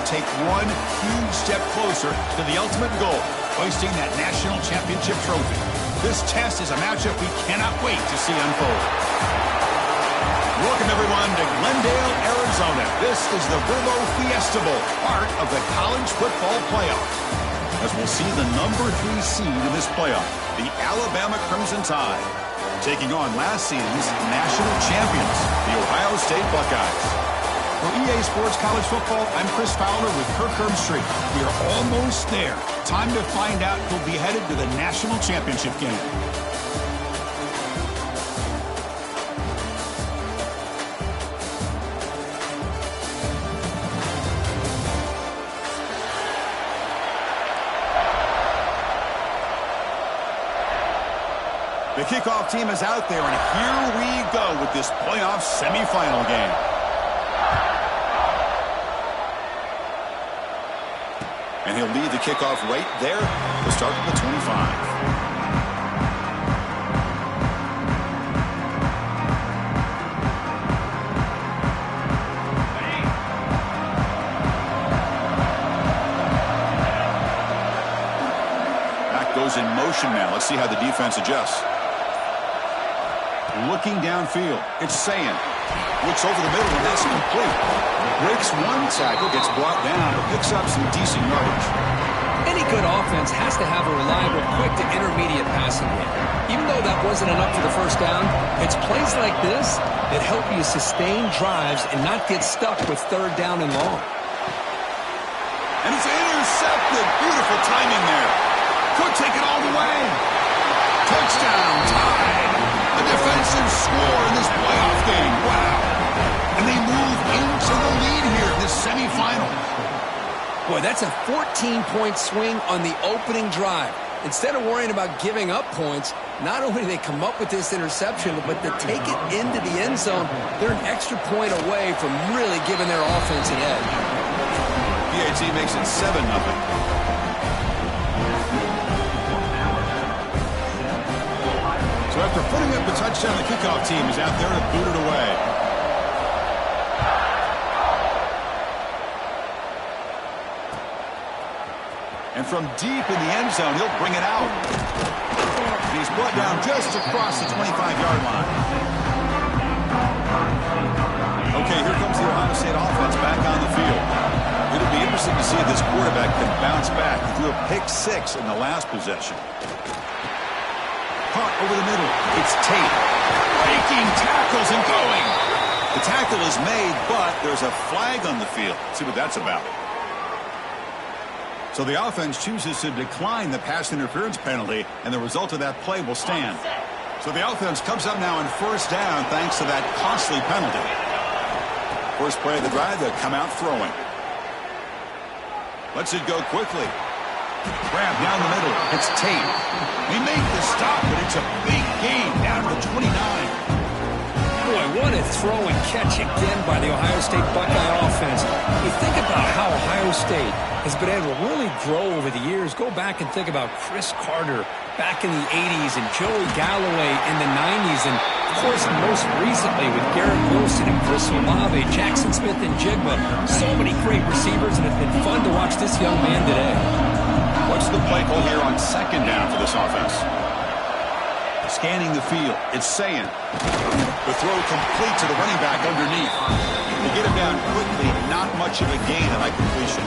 take one huge step closer to the ultimate goal, hoisting that national championship trophy. This test is a matchup we cannot wait to see unfold. Welcome, everyone, to Glendale, Arizona. This is the Vrbo Fiesta Bowl, part of the college football playoff. As we'll see the number 3 seed in this playoff, the Alabama Crimson Tide, taking on last season's national champions, the Ohio State Buckeyes. For EA Sports College Football, I'm Chris Fowler with Kirk Herbstreit. We are almost there. Time to find out who'll be headed to the national championship game. The kickoff team is out there, and here we go with this playoff semifinal game. And he'll lead the kickoff right there to start at the 25. Back goes in motion now. Let's see how the defense adjusts. Looking downfield, it's Sayin. Looks over the middle, and that's complete. Breaks one tackle, gets brought down, but picks up some decent yardage. Any good offense has to have a reliable, quick to intermediate passing game. Even though that wasn't enough for the first down, it's plays like this that help you sustain drives and not get stuck with third down and long. And it's intercepted. Beautiful timing there. Could take it all the way. Touchdown, Tide. A defensive score in this playoff game. Wow. And they move into the lead here in this semifinal. Boy, that's a 14-point swing on the opening drive. Instead of worrying about giving up points, not only do they come up with this interception, but to take it into the end zone, they're an extra point away from really giving their offense an edge. PAT makes it 7-0. So after putting up the touchdown, the kickoff team is out there to boot it away. And from deep in the end zone, he'll bring it out. He's brought down just across the 25-yard line. Okay, here comes the Ohio State offense back on the field. It'll be interesting to see if this quarterback can bounce back. He threw a pick-6 in the last possession. Caught over the middle. It's Tate. Breaking tackles and going. The tackle is made, but there's a flag on the field. Let's see what that's about. So the offense chooses to decline the pass interference penalty, and the result of that play will stand. So the offense comes up now in first down thanks to that costly penalty. First play of the drive, they'll come out throwing. Lets it go quickly. Grab down the middle. It's Tate. They make the stop, but it's a big gain down to the 29. Boy, what a throw and catch again by the Ohio State Buckeye offense. You think about how Ohio State has been able to really grow over the years. Go back and think about Chris Carter back in the 80s and Joey Galloway in the 90s. And, of course, most recently with Garrett Wilson and Chris Olave, Jackson Smith and Jigba. So many great receivers, and it's been fun to watch this young man today. What's the play call here on second down for this offense? Scanning the field. It's Sayin. The throw complete to the running back underneath. They get him down quickly. Not much of a gain on that completion.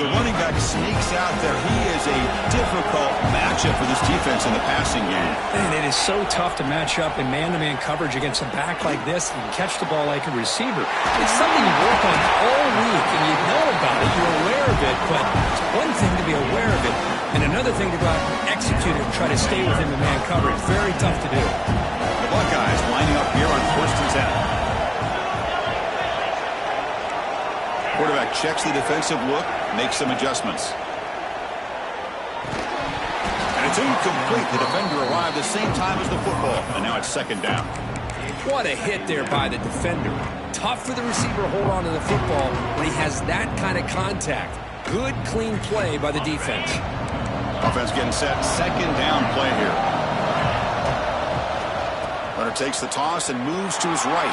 The running back sneaks out there. He is a difficult matchup for this defense in the passing game. And it is so tough to match up in man-to-man coverage against a back like this and catch the ball like a receiver. It's something you work on all week, and you know about it. You're aware of it, but it's one thing to be aware of it, and another thing to go out and execute it and try to stay within the man coverage. Very tough to do. The Buckeyes lining up here on 1st and 10. Quarterback checks the defensive look, makes some adjustments. And it's incomplete. The defender arrived the same time as the football, and now it's second down. What a hit there by the defender. Tough for the receiver to hold on to the football when he has that kind of contact. Good, clean play by the defense. Offense getting set. Second down play here. Runner takes the toss and moves to his right.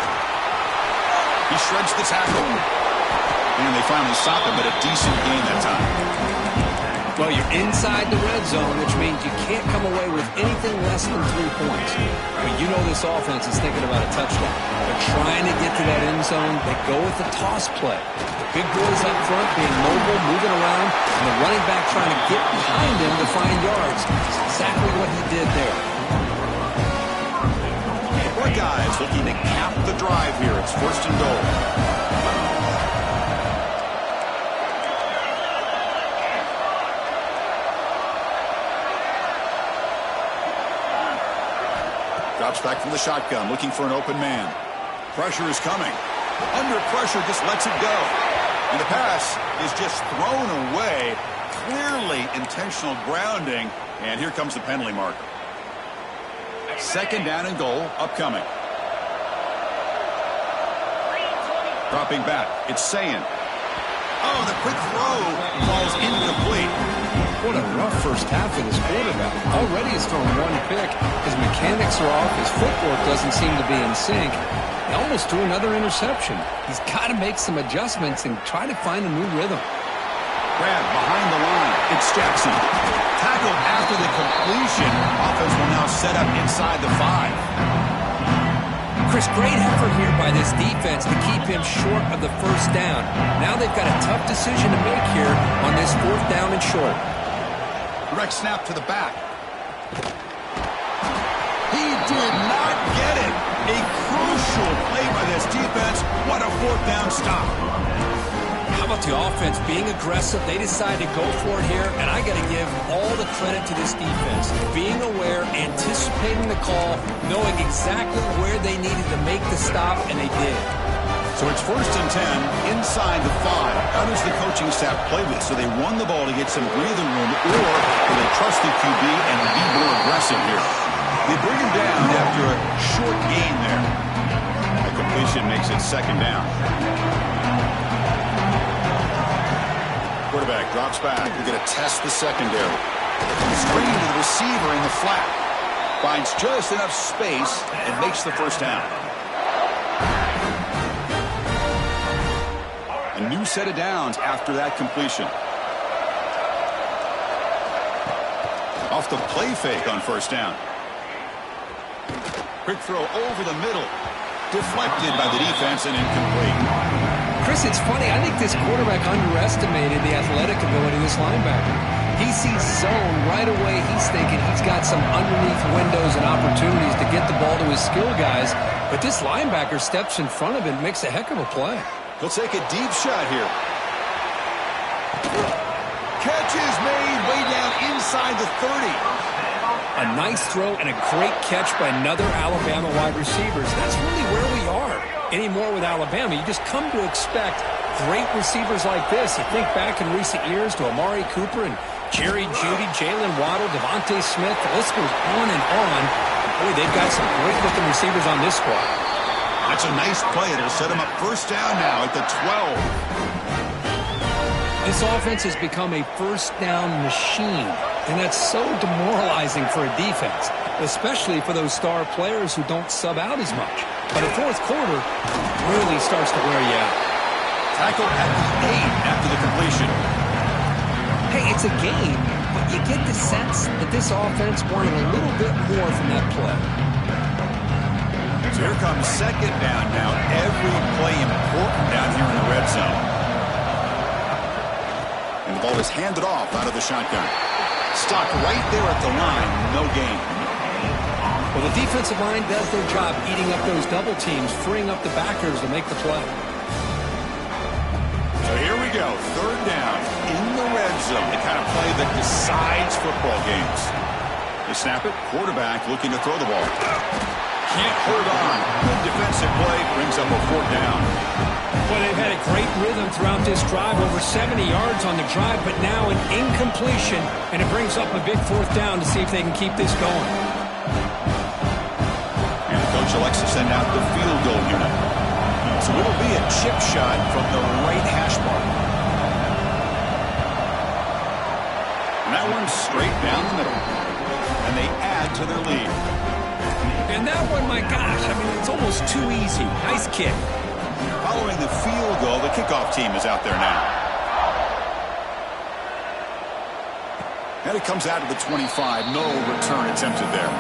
He shreds the tackle. And they finally stop him, but a decent gain that time. Well, you're inside the red zone, which means you can't come away with anything less than 3 points. But you know this offense is thinking about a touchdown. They're trying to get to that end zone. They go with the toss play. The big boys up front being mobile, moving around, and the running back trying to get behind him to find yards. That's exactly what he did there. The Buckeyes looking to cap the drive here. It's 1st and goal. Drops back from the shotgun, looking for an open man. Pressure is coming. Under pressure, just lets it go. And the pass is just thrown away. Clearly intentional grounding. And here comes the penalty marker. 2nd down and goal, upcoming. Dropping back, it's Sayin. Oh, the quick throw falls incomplete. What a rough first half for this quarterback. Already he's thrown 1 pick. His mechanics are off. His footwork doesn't seem to be in sync. He almost threw another interception. He's got to make some adjustments and try to find a new rhythm. Grab behind the line. It's Jackson. Tackled after the completion. Offense will now set up inside the 5. Chris, great effort here by this defense to keep him short of the 1st down. Now they've got a tough decision to make here on this 4th down and short. Direct snap to the back. He did not get it. A crucial play by this defense. What a 4th down stop. How about the offense being aggressive? They decide to go for it here, and I got to give all the credit to this defense. Being aware, anticipating the call, knowing exactly where they needed to make the stop, and they did. So it's 1st and 10 inside the 5. How does the coaching staff play this? So they run the ball to get some breathing room, or do they trust the QB and be more aggressive here? They bring him down after a short gain there. A completion makes it 2nd down. Quarterback drops back. We're going to test the secondary. Screen to the receiver in the flat. Finds just enough space and makes the 1st down. A new set of downs after that completion. Off the play fake on 1st down. Quick throw over the middle. Deflected by the defense and incomplete. Chris, it's funny. I think this quarterback underestimated the athletic ability of this linebacker. He sees zone right away. He's thinking he's got some underneath windows and opportunities to get the ball to his skill guys. But this linebacker steps in front of him and makes a heck of a play. He'll take a deep shot here. Catch is made way down inside the 30. A nice throw and a great catch by another Alabama wide receivers. That's really where we are anymore with Alabama. You just come to expect great receivers like this. You think back in recent years to Amari Cooper and Jerry Jeudy, Jalen Waddle, Devontae Smith. The list goes on and on. Boy, they've got some great-looking receivers on this squad. That's a nice play. It'll set them up 1st down now at the 12. This offense has become a 1st down machine, and that's so demoralizing for a defense, especially for those star players who don't sub out as much. But the 4th quarter really starts to wear you out. Tackle at the 8 after the completion. Hey, it's a game, but you get the sense that this offense wanted a little bit more from that play. So here comes 2nd down now. Every play important down here in the red zone. And the ball is handed off out of the shotgun. Stopped right there at the line. No gain. Well, the defensive line does their job eating up those double teams, freeing up the backers to make the play. So here we go. 3rd down in the red zone. The kind of play that decides football games. They snap it. Quarterback looking to throw the ball. Can't hold on. Good defensive play brings up a 4th down. Well, they've had a great rhythm throughout this drive, over 70 yards on the drive, but now an incompletion, and it brings up a big 4th down to see if they can keep this going. And the coach elects to send out the field goal unit. So it'll be a chip shot from the right hash mark. And that one's straight down the middle. And they add to their lead. And that one, my gosh, I mean, it's almost too easy. Nice kick. Following the field goal, the kick kickoff team is out there now. And it comes out to the 25. No return attempted there.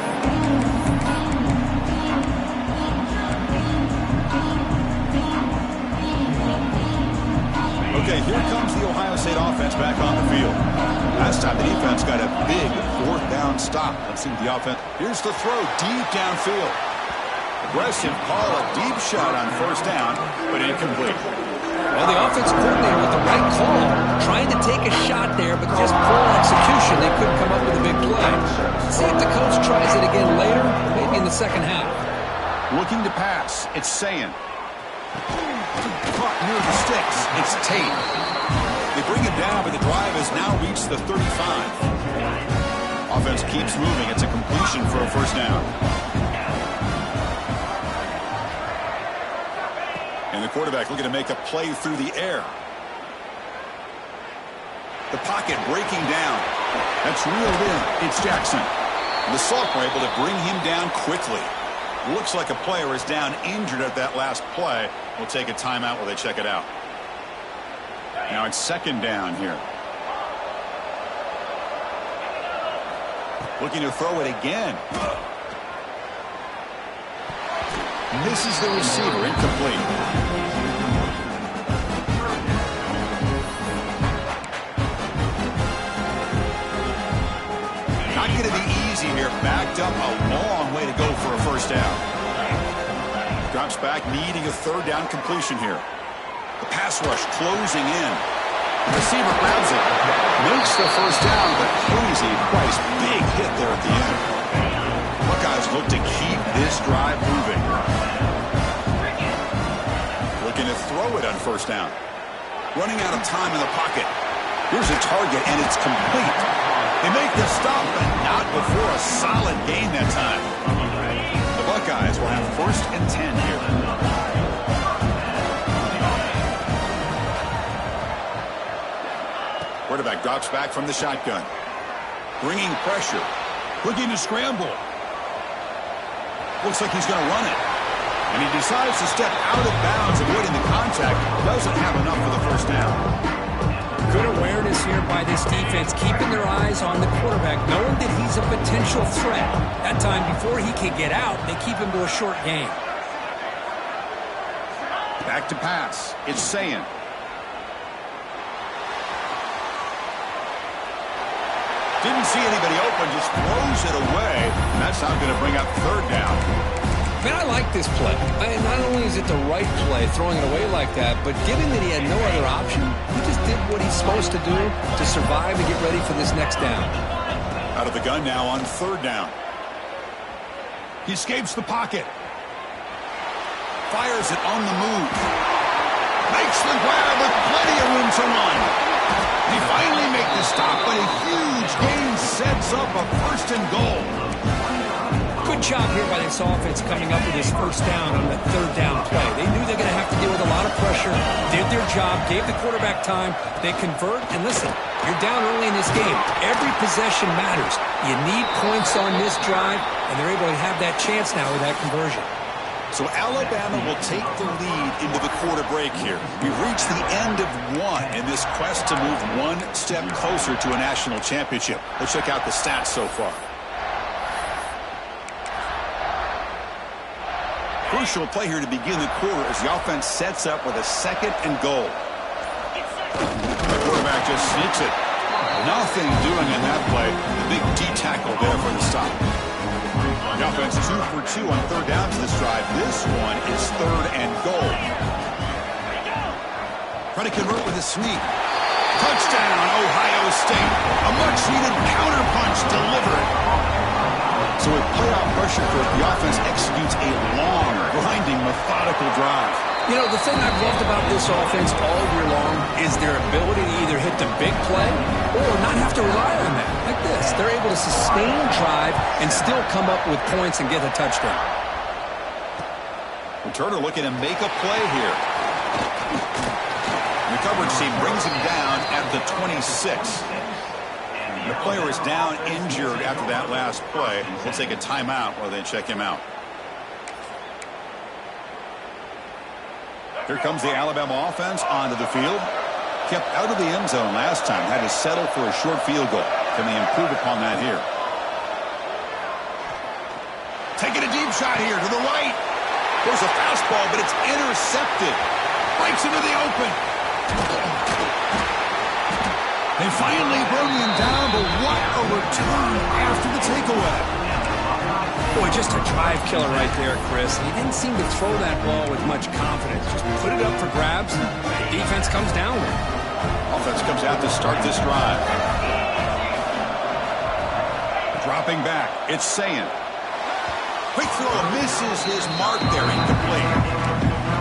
Okay, here comes the Ohio State offense back on the field. Last time the defense got a big fourth down stop. Let's see the offense. Here's the throw deep downfield. Aggressive call, a deep shot on first down, but incomplete. Well, the offense coordinator with the right call, trying to take a shot there, but just poor execution. They couldn't come up with a big play. See if the coach tries it again later, maybe in the second half. Looking to pass, it's Sayin. Caught near the sticks, it's Tate. They bring him down, but the drive has now reached the 35. Offense keeps moving. It's a completion for a first down. And the quarterback looking to make a play through the air. The pocket breaking down. That's reeled in. It's Jackson. The Sophomore able to bring him down quickly. Looks like a player is down injured at that last play. We'll take a timeout while they check it out. Now it's second down here. Looking to throw it again. Misses the receiver, incomplete. Not going to be easy here. Backed up a long way to go for a first down. Drops back, needing a third down completion here. The pass rush closing in. The receiver grabs it. Makes the first down, but crazy Price. Big hit there at the end. Buckeyes look to keep this drive moving. Looking to throw it on first down. Running out of time in the pocket. Here's a target, and it's complete. They make the stop, but not before a solid gain that time. The Buckeyes will have first and 10 here. Quarterback drops back from the shotgun. Bringing pressure. Looking to scramble. Looks like he's going to run it. And he decides to step out of bounds, avoiding the contact. Doesn't have enough for the first down. Good awareness here by this defense, keeping their eyes on the quarterback, knowing that he's a potential threat. That time, before he can get out, they keep him to a short gain. Back to pass. It's Sayin. Didn't see anybody open, just throws it away. And that's not going to bring up third down. Man, I like this play. Not only is it the right play, throwing it away like that, but given that he had no other option, he just did what he's supposed to do to survive and get ready for this next down. Out of the gun now on third down. He escapes the pocket. Fires it on the move. Makes the grab with plenty of room to run. He finally makes the stop, but a huge gain sets up a first and goal. Good job here by this offense coming up with his first down on the third down play. They knew they're going to have to deal with a lot of pressure, did their job, gave the quarterback time. They convert, and listen, you're down early in this game. Every possession matters. You need points on this drive, and they're able to have that chance now with that conversion. So Alabama will take the lead into the quarter break here. We've reached the end of one in this quest to move one step closer to a national championship. Let's check out the stats so far. Crucial play here to begin the quarter as the offense sets up with a second and goal. The quarterback just sneaks it. Nothing doing in that play. The big D tackle there for the stop. The offense 2 for 2 on third down to this drive. This one is third and goal. Trying to convert with a sneak. Touchdown, Ohio State. A much-needed counterpunch delivered. So with playoff pressure for it, the offense executes a long, grinding, methodical drive. You know, the thing I've loved about this offense all year long is their ability to either hit the big play or not have to rely on that. Like this, they're able to sustain a drive and still come up with points and get a touchdown. Turner looking to make a play here. The coverage team brings him down at the 26. The player is down injured after that last play. We'll take a timeout while they check him out. Here comes the Alabama offense onto the field. Kept out of the end zone last time. Had to settle for a short field goal. Can they improve upon that here? Taking a deep shot here to the right. There's a fastball, but it's intercepted. Breaks into the open. They finally bring him down, but what a return after the takeaway. Boy, just a drive killer right there, Chris. He didn't seem to throw that ball with much confidence. Just put it up for grabs, and the defense comes down with it. Offense comes out to start this drive. Dropping back, it's Sayin. Quick throw, misses his mark there, incomplete.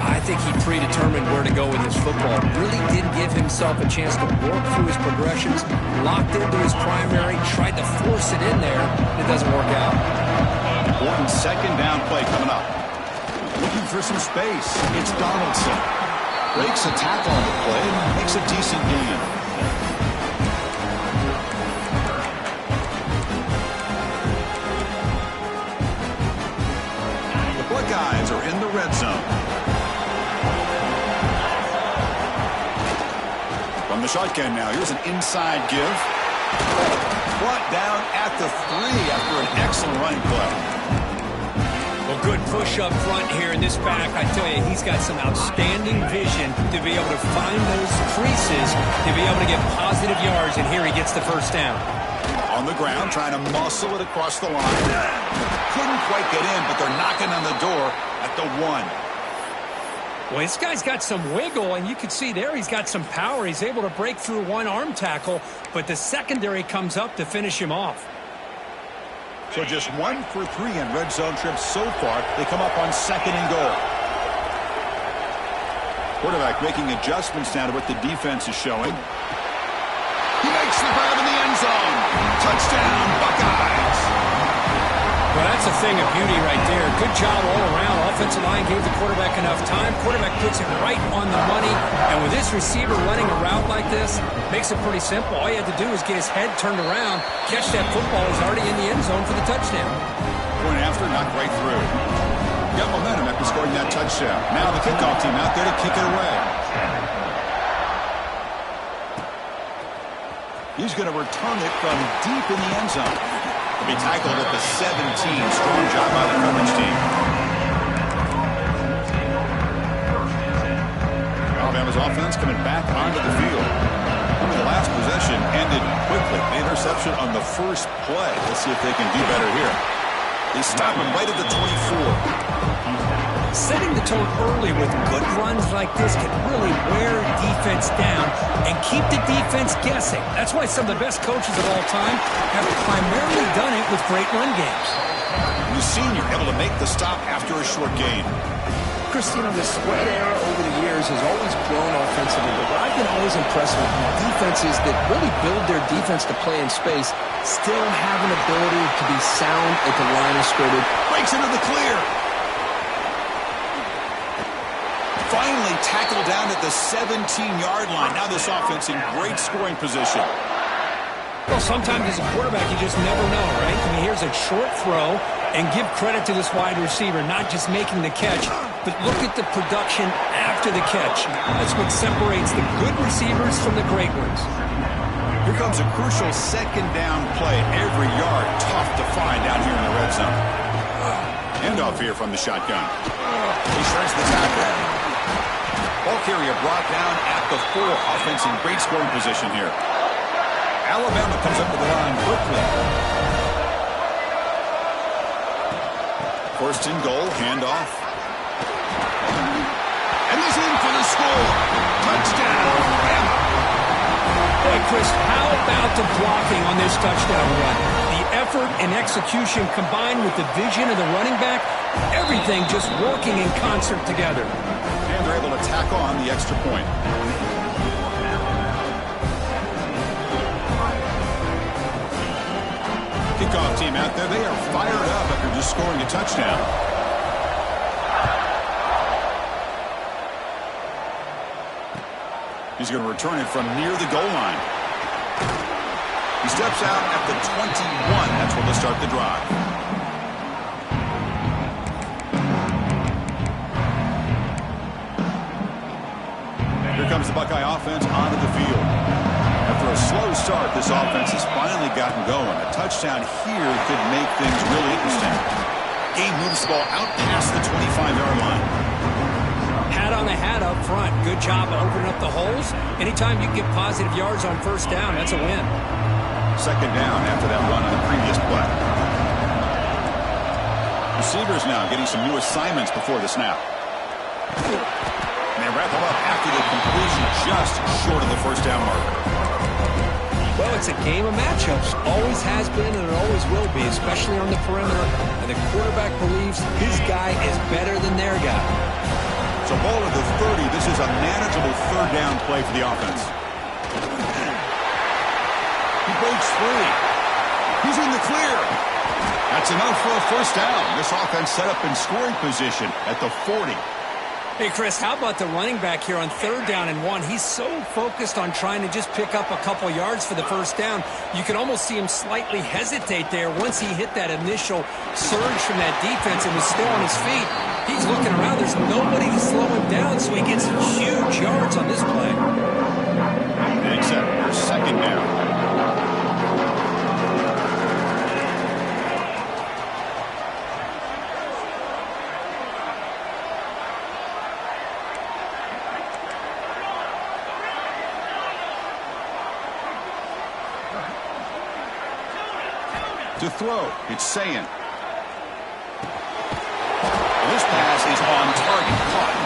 I think he predetermined where to go with his football. Really didn't give himself a chance to work through his progressions, locked into his primary, tried to force it in there. It doesn't work out. Important second down play coming up. Looking for some space. It's Donaldson. Breaks a tackle on the play and makes a decent gain. The Buckeyes are in the red zone. From the shotgun now, here's an inside give. Brought down at the 3 after an excellent running play. Well, good push up front here in this back. I tell you, he's got some outstanding vision to be able to find those creases, to be able to get positive yards, and here he gets the first down. On the ground, trying to muscle it across the line. Couldn't quite get in, but they're knocking on the door at the 1. Well, this guy's got some wiggle, and you can see there he's got some power. He's able to break through one arm tackle, but the secondary comes up to finish him off. So just 1 for 3 in red zone trips so far. They come up on 2nd and goal. Quarterback making adjustments now to what the defense is showing. He makes the grab in the end zone. Touchdown, Buckeyes. Well, that's a thing of beauty right there. Good job all around. Offensive line gave the quarterback enough time. Quarterback puts it right on the money. And with this receiver running a route like this, makes it pretty simple. All you had to do is get his head turned around, catch that football. He's already in the end zone for the touchdown. Point after, knocked right through. Got momentum after scoring that touchdown. Now the kickoff team out there to kick it away. He's going to return it from deep in the end zone. He'll be tackled at the 17. Strong job by the coverage team. Alabama's offense coming back onto the field. The last possession ended quickly. The interception on the first play. Let's see if they can do better here. They stop him right at the 24. Setting the tone early with good runs like this can really wear defense down and keep the defense guessing. That's why some of the best coaches of all time have primarily done it with great run games. The senior able to make the stop after a short gain. Chris, you know, the spread era over the years has always grown offensively, but what I've been always impressed with defenses that really build their defense to play in space still have an ability to be sound at the line of scrimmage. Breaks into the clear. Finally tackled down at the 17-yard line. Now this offense in great scoring position. Well, sometimes as a quarterback, you just never know, right? I mean, here's a short throw, and give credit to this wide receiver, not just making the catch, but look at the production after the catch. That's what separates the good receivers from the great ones. Here comes a crucial second down play. Every yard tough to find down here in the red zone. Handoff here from the shotgun. He shreds the tackle. Ball carrier brought down at the 4. Offense in great scoring position here. Alabama comes up to the line quickly. First and goal, handoff. And he's in for the score. Touchdown, Alabama. Boy, Chris, how about the blocking on this touchdown run? The effort and execution combined with the vision of the running back, everything just working in concert together. And they're able to tack on the extra point. Kickoff team out there, they are fired up after just scoring a touchdown. He's going to return it from near the goal line. He steps out at the 21. That's where they'll start the drive. Here comes the Buckeye offense onto the field. After a slow start, this offense has finally gotten going. A touchdown here could make things really interesting. Game moves the ball out past the 25-yard line. Hat on the hat up front. Good job of opening up the holes. Anytime you get positive yards on first down, that's a win. Second down after that run on the previous play. Receivers now getting some new assignments before the snap. And they wrap them up after the completion just short of the first down marker. Well, it's a game of matchups. Always has been and it always will be, especially on the perimeter. And the quarterback believes his guy is better than their guy. So ball at the 30. This is a manageable third down play for the offense. He breaks free. He's in the clear. That's enough for a first down. This offense set up in scoring position at the 40. Hey, Chris, how about the running back here on third down and 1? He's so focused on trying to just pick up a couple yards for the first down. You can almost see him slightly hesitate there once he hit that initial surge from that defense and was still on his feet. He's looking around. There's nobody to slow him down, so he gets huge yards on this play. Except for second down. To throw, it's Sayin. This pass is on target, caught.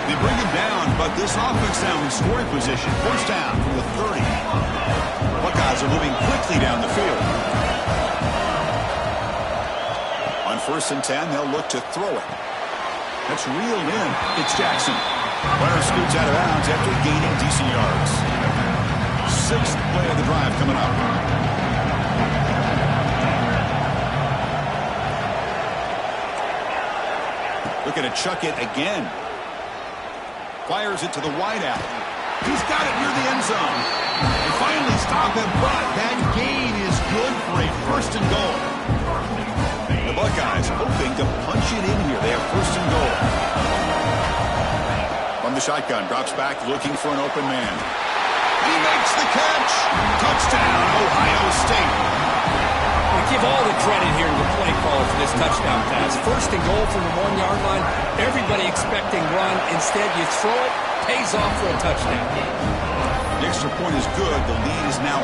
They bring him down, but this offense now in scoring position. First down from the 30. Buckeyes are moving quickly down the field. On 1st and 10, they'll look to throw it. That's reeled in. It's Jackson. Runner scoots out of bounds after gaining decent yards. 6th play of the drive coming up. Looking to chuck it again. Fires it to the wideout. He's got it near the end zone. They finally stop him, but that gain is good for a 1st and goal. The Buckeyes hoping to punch it in here. They have 1st and goal. From the shotgun, drops back looking for an open man. He makes the catch. Touchdown, Ohio State. We give all the credit here to the play caller for this touchdown pass. 1st and goal from the 1-yard line. Everybody expecting run. Instead, you throw it, pays off for a touchdown. The extra point is good. The lead is now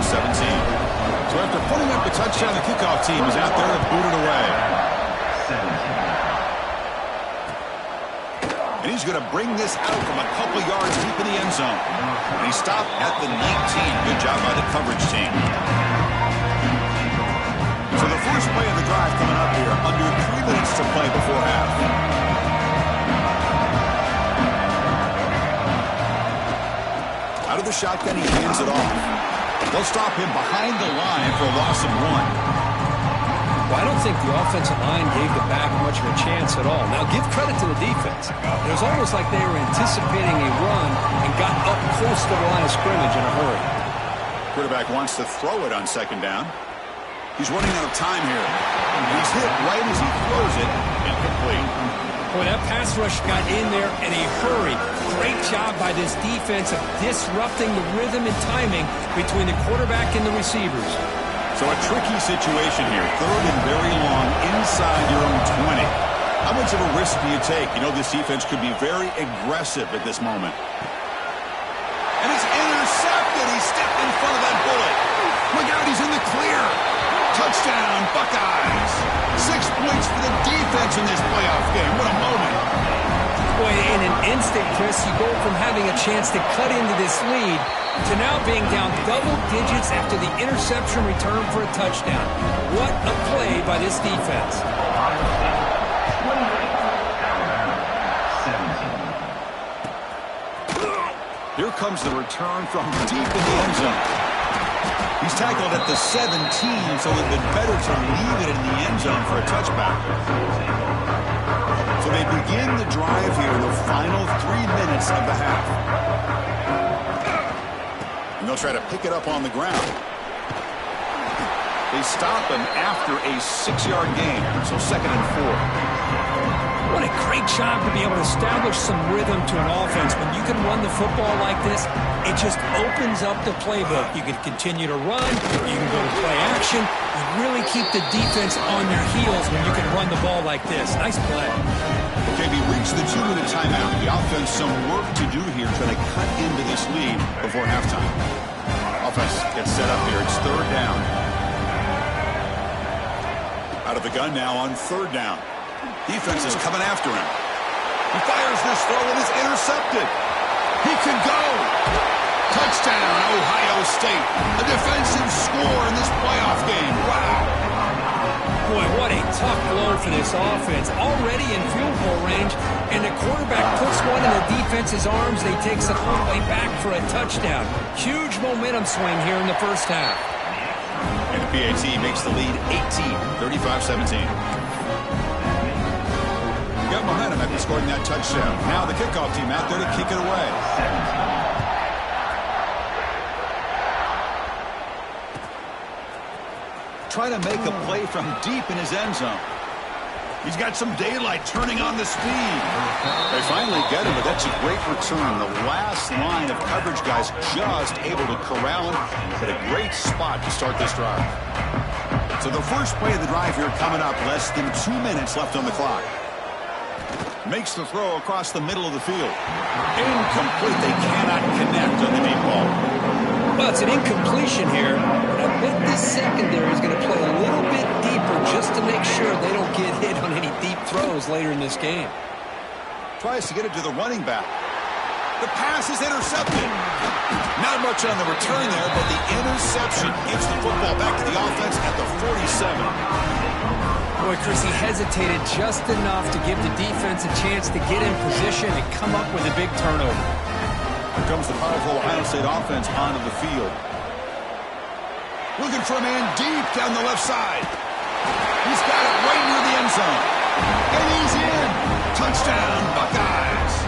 21-17. So after putting up the touchdown, the kickoff team is out there to boot it away. And he's going to bring this out from a couple yards deep in the end zone. And he stopped at the 19. Good job by the coverage team. So the first play of the drive coming up here. Under 3 minutes to play before half. Out of the shotgun, he hands it off. They'll stop him behind the line for a loss of 1. Well, I don't think the offensive line gave the back much of a chance at all. Now, give credit to the defense. It was almost like they were anticipating a run and got up close to the line of scrimmage in a hurry. Quarterback wants to throw it on 2nd down. He's running out of time here. He's hit right as he throws it. Incomplete. Boy, that pass rush got in there in a hurry. Great job by this defense of disrupting the rhythm and timing between the quarterback and the receivers. So a tricky situation here. 3rd and very long inside your own 20. How much of a risk do you take? You know this defense could be very aggressive at this moment. And it's intercepted. He stepped in front of that bullet. Look out, he's in the clear. Touchdown, Buckeyes. 6 points for the defense in this playoff game. What a moment. Boy, in an instant, Chris, you go from having a chance to cut into this lead to now being down double digits after the interception return for a touchdown. What a play by this defense. Here comes the return from deep in the end zone. He's tackled at the 17, so it would have been better to leave it in the end zone for a touchback. So they begin the drive here, the final 3 minutes of the half. And they'll try to pick it up on the ground. They stop him after a 6-yard gain, so 2nd and 4. What a great job to be able to establish some rhythm to an offense. When you can run the football like this, it just opens up the playbook. You can continue to run. You can go to play action. You really keep the defense on their heels when you can run the ball like this. Nice play. Okay, we reached the 2-minute timeout. The offense some work to do here trying to cut into this lead before halftime. Offense gets set up here. It's third down. Out of the gun now on third down. Defense is coming after him. He fires this throw and is intercepted. He can go. Touchdown, Ohio State. A defensive score in this playoff game. Wow. Boy, what a tough blow for this offense. Already in field goal range, and the quarterback puts one in the defense's arms. They takes it all the way back for a touchdown. Huge momentum swing here in the first half. And the PAT makes the lead 18, 35-17. Got momentum after scoring that touchdown. Now the kickoff team out there to kick it away. Try to make a play from deep in his end zone. He's got some daylight turning on the speed. They finally get him, but that's a great return. The last line of coverage guys just able to corral him. But a great spot to start this drive. So the first play of the drive here coming up. Less than 2 minutes left on the clock. Makes the throw across the middle of the field. Incomplete. They cannot connect on the deep ball. Well, it's an incompletion here, but I bet this secondary is going to play a little bit deeper just to make sure they don't get hit on any deep throws later in this game. Tries to get it to the running back. The pass is intercepted. Not much on the return there, but the interception gives the football back to the offense at the 47. Boy, Chris, he hesitated just enough to give the defense a chance to get in position and come up with a big turnover. Here comes the powerful Ohio State offense onto the field. Looking for a man deep down the left side. He's got it right near the end zone. And he's in. Touchdown, Buckeyes.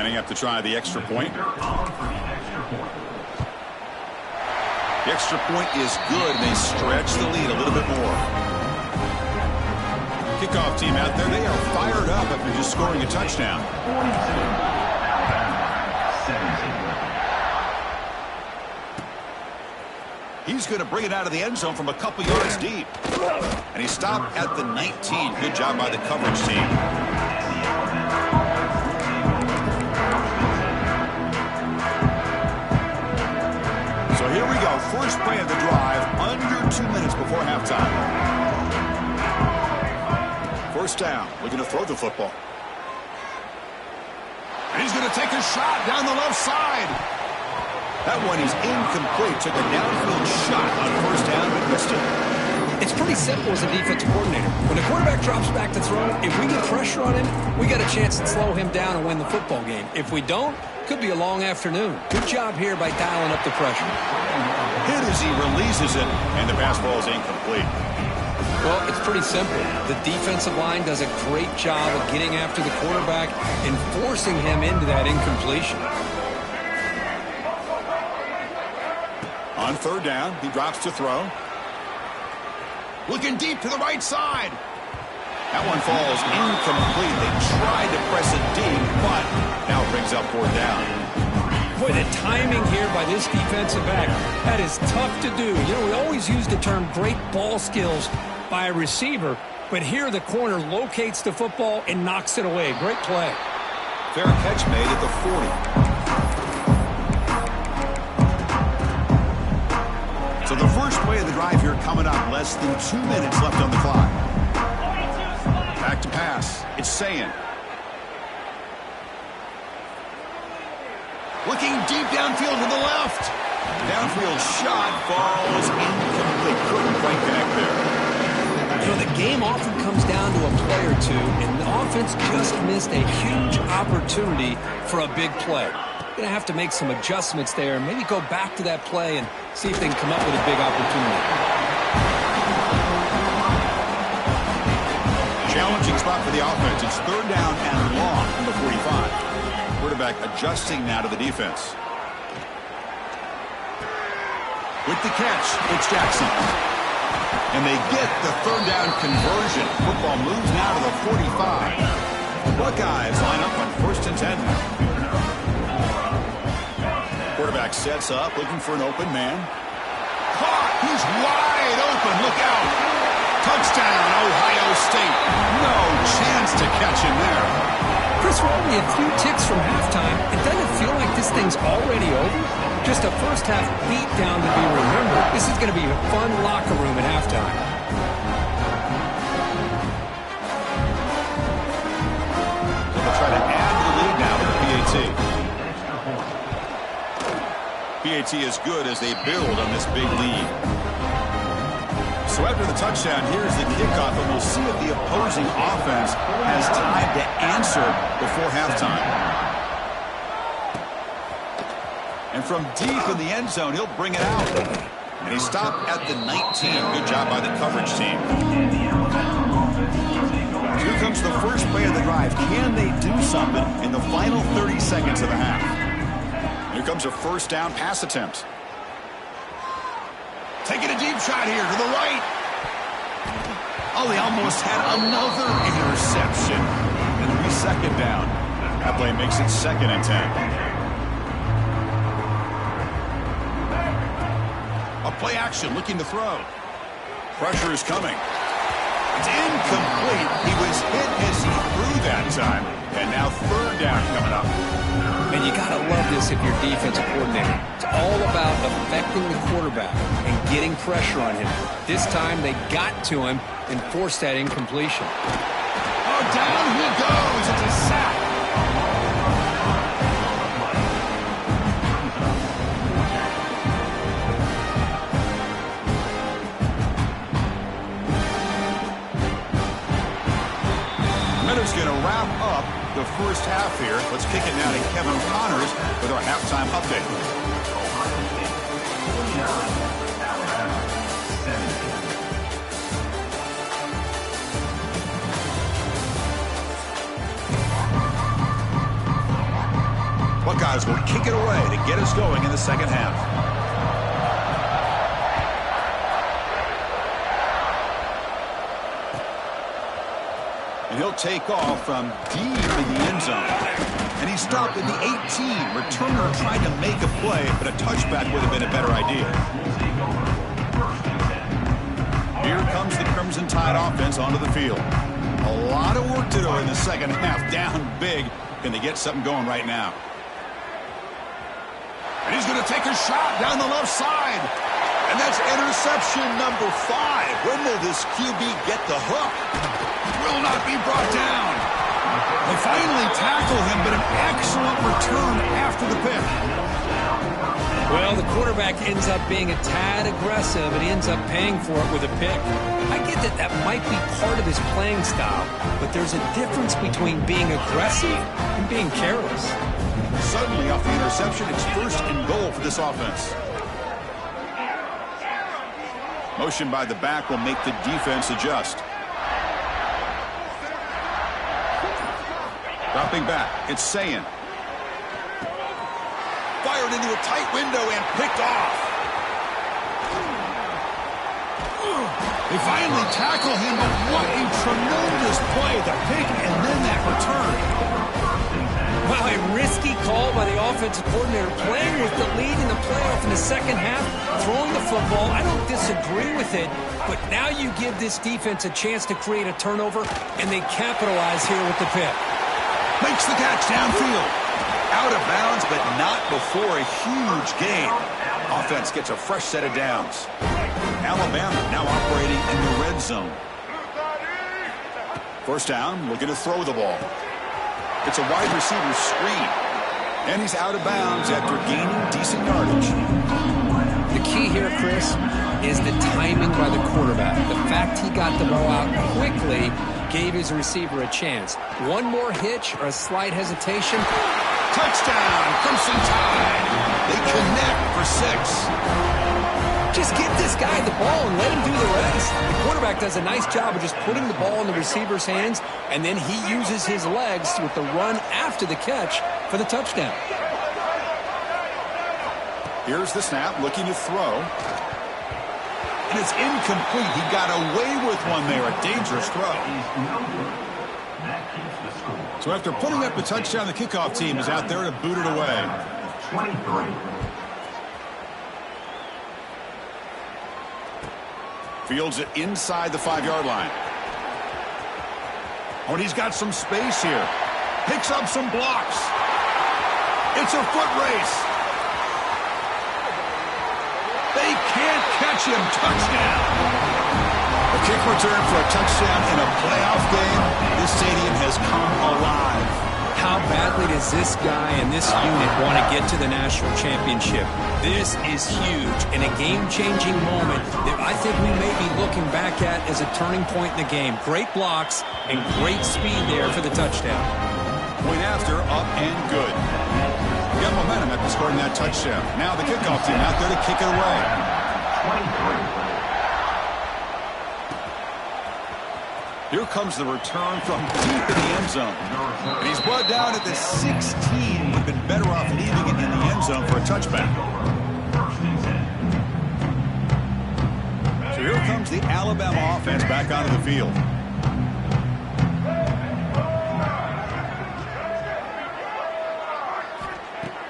Have to try the extra point. The extra point is good. They stretch the lead a little bit more. Kickoff team out there. They are fired up after just scoring a touchdown. He's going to bring it out of the end zone from a couple yards deep. And he stopped at the 19. Good job by the coverage team. So here we go. First play of the drive, under 2 minutes before halftime. First down, looking to throw the football. And he's going to take a shot down the left side. That one is incomplete. Took a downfield shot on first down, but missed it. It's pretty simple as a defensive coordinator. When the quarterback drops back to throw, if we get pressure on him, we got a chance to slow him down and win the football game. If we don't, could be a long afternoon. Good job here by dialing up the pressure. Hit as he releases it, and the pass ball is incomplete. Well, it's pretty simple. The defensive line does a great job of getting after the quarterback and forcing him into that incompletion. On third down, he drops to throw. Looking deep to the right side. That one falls incomplete. They tried to press it deep, but now it brings up fourth down. Boy, the timing here by this defensive back, that is tough to do. You know, we always use the term great ball skills by a receiver, but here the corner locates the football and knocks it away. Great play. Fair catch made at the 40. So the first play of the drive here coming up. Less than 2 minutes left on the clock. Back to pass. It's Sayin. Looking deep downfield to the left. Downfield shot falls incomplete. Couldn't quite connect there. You know, the game often comes down to a play or two, and the offense just missed a huge opportunity for a big play. Going to have to make some adjustments there and maybe go back to that play and see if they can come up with a big opportunity. Challenging spot for the offense. It's third down and long from the 45. Quarterback adjusting now to the defense. With the catch, it's Jackson. And they get the third down conversion. Football moves now to the 45. The Buckeyes line up on 1st and 10. Quarterback sets up, looking for an open man. Caught! He's wide open. Look out! Touchdown, Ohio State. No chance to catch him there. Chris, we're only a few ticks from halftime. It doesn't feel like this thing's already over. Just a first-half beatdown to be remembered. This is going to be a fun locker room at halftime. They'll try to add to the lead now with the PAT. PAT is good as they build on this big lead. So after the touchdown, here's the kickoff, and we'll see if the opposing offense has time to answer before halftime. And from deep in the end zone, he'll bring it out. And he stopped at the 19. Good job by the coverage team. Here comes the first play of the drive. Can they do something in the final 30 seconds of the half? Here comes a first down pass attempt. Taking a deep shot here to the right. Oh, they almost had another interception. And it'll be second down. That play makes it 2nd and 10. A play action looking to throw. Pressure is coming. It's incomplete. He was hit as he threw that time. And now third down coming up. And you got to love this if you're defensive coordinator. It's all about affecting the quarterback and getting pressure on him. This time they got to him and forced that incompletion. Oh, down he goes. It's a sack. Miller's going to wrap up the first half here. Let's kick it now to Kevin Connors with our halftime update. Buckeyes will kick it away to get us going in the second half. And he'll take off from deep in the end zone. And he stopped at the 18. Returner tried to make a play, but a touchback would have been a better idea. Here comes the Crimson Tide offense onto the field. A lot of work to do in the second half. Down big. Can they get something going right now? And he's going to take a shot down the left side. And that's interception number 5. When will this QB get the hook? Will not be brought down. They finally tackle him, but an excellent return after the pick. Well, the quarterback ends up being a tad aggressive, and he ends up paying for it with a pick. I get that that might be part of his playing style, but there's a difference between being aggressive and being careless. Suddenly, off the interception, it's 1st and goal for this offense. Motion by the back will make the defense adjust. Dropping back, it's Sayin. Fired into a tight window and picked off. They finally tackle him, but what a tremendous play. The pick and then that return. Wow, a risky call by the offensive coordinator, playing with the lead in the playoff in the second half, throwing the football. I don't disagree with it, but now you give this defense a chance to create a turnover, and they capitalize here with the pick. Makes the catch downfield. Out of bounds, but not before a huge gain. Offense gets a fresh set of downs. Alabama now operating in the red zone. First down, looking to throw the ball. It's a wide receiver screen. And he's out of bounds after gaining decent yardage. The key here, Chris, is the timing by the quarterback. The fact he got the ball out quickly gave his receiver a chance. One more hitch or a slight hesitation. Touchdown, Crimson Tide. They connect for 6. Just give this guy the ball and let him do the rest. The quarterback does a nice job of just putting the ball in the receiver's hands, and then he uses his legs with the run after the catch for the touchdown. Here's the snap, looking to throw. And it's incomplete. He got away with one there, a dangerous throw. So after putting up the touchdown, the kickoff team is out there to boot it away. 23. Fields it inside the 5-yard line. Oh, and he's got some space here. Picks up some blocks. It's a foot race. They can't catch him. Touchdown. A kick return for a touchdown in a playoff game. This stadium has come alive. How badly does this guy and this unit want to get to the national championship? This is huge and a game-changing moment that I think we may be looking back at as a turning point in the game. Great blocks and great speed there for the touchdown. Point after, up and good. We got momentum after scoring that touchdown. Now the kickoff team out there to kick it away. 23. Here comes the return from deep in the end zone. And he's brought down at the 16. Would have been better off leaving it in the end zone for a touchback. So here comes the Alabama offense back onto the field.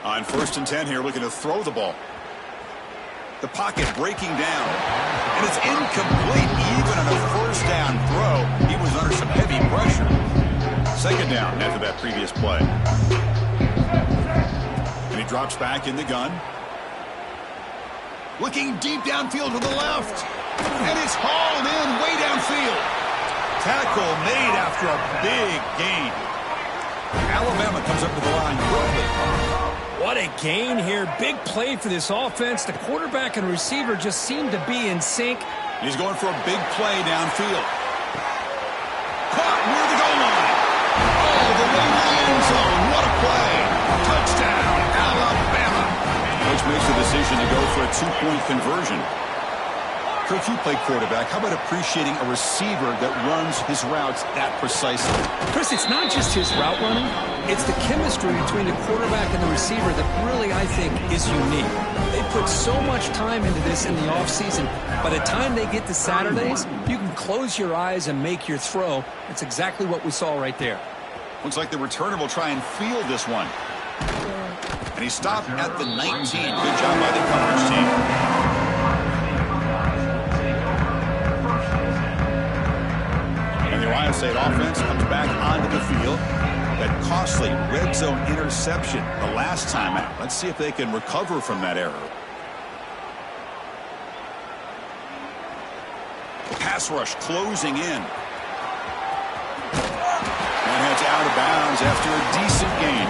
On 1st and 10 here, looking to throw the ball. The pocket breaking down. And it's incomplete. Even on a 1st down throw, he was under some heavy pressure. 2nd down after that previous play. And he drops back in the gun. Looking deep downfield to the left. And it's hauled in way downfield. Tackle made after a big gain. Alabama comes up to the line quickly. What a gain here. Big play for this offense. The quarterback and receiver just seem to be in sync. He's going for a big play downfield. Caught near the goal line. Oh, the way to the end zone. What a play. Touchdown, Alabama. Coach makes the decision to go for a 2-point conversion. Coach, you play quarterback. How about appreciating a receiver that runs his routes that precisely? Chris, it's not just his route running. It's the chemistry between the quarterback and the receiver that really, I think, is unique. They put so much time into this in the offseason. By the time they get to Saturdays, you can close your eyes and make your throw. That's exactly what we saw right there. Looks like the returner will try and field this one. And he stopped at the 19. Good job by the coverage team. The Ohio State offense comes back onto the field. That costly red zone interception the last time out. Let's see if they can recover from that error. Pass rush closing in. And heads out of bounds after a decent gain.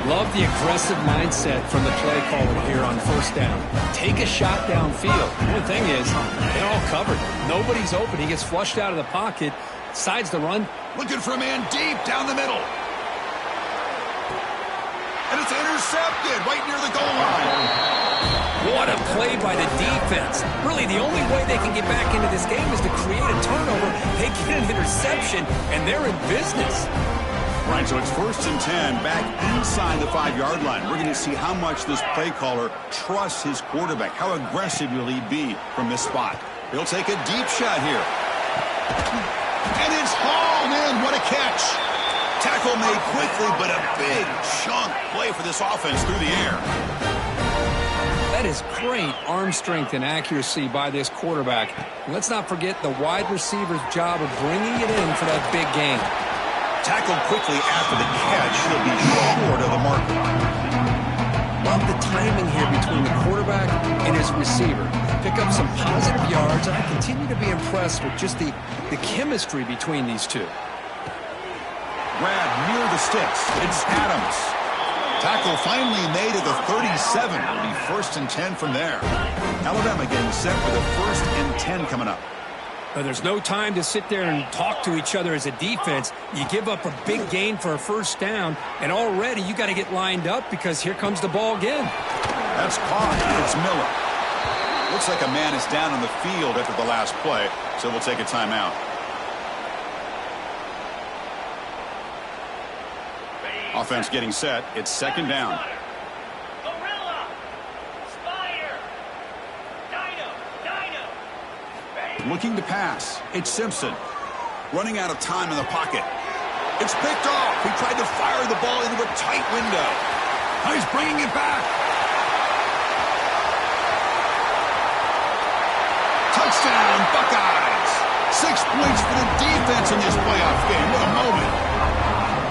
Love the aggressive mindset from the play caller here on 1st down. Take a shot downfield. The only thing is, they're all covered. Nobody's open. He gets flushed out of the pocket, sides the run. Looking for a man deep down the middle. And it's intercepted right near the goal line. What a play by the defense. Really, the only way they can get back into this game is to create a turnover. They get an interception, and they're in business. Right, so it's 1st and 10 back inside the 5-yard line. We're going to see how much this play caller trusts his quarterback. How aggressive will he be from this spot? He'll take a deep shot here. And it's hauled in. What a catch. Tackle made quickly, but a big chunk play for this offense through the air. That is great arm strength and accuracy by this quarterback. Let's not forget the wide receiver's job of bringing it in for that big gain. Tackled quickly after the catch. He'll be short of the marker. Love the timing here between the quarterback and his receiver. Pick up some positive yards, and I continue to be impressed with just the chemistry between these two. Grab near the sticks. It's Adams. Tackle finally made at the 37. It'll be 1st and 10 from there. Alabama getting set for the 1st and 10 coming up. But there's no time to sit there and talk to each other as a defense. You give up a big gain for a 1st down, and already you got to get lined up because here comes the ball again. That's caught. It's Miller. Looks like a man is down on the field after the last play, so we'll take a timeout. Offense getting set. It's second down. Looking to pass. It's Simpson. Running out of time in the pocket. It's picked off. He tried to fire the ball into a tight window. Now he's bringing it back. Touchdown, Buckeyes. 6 points for the defense in this playoff game. What a moment.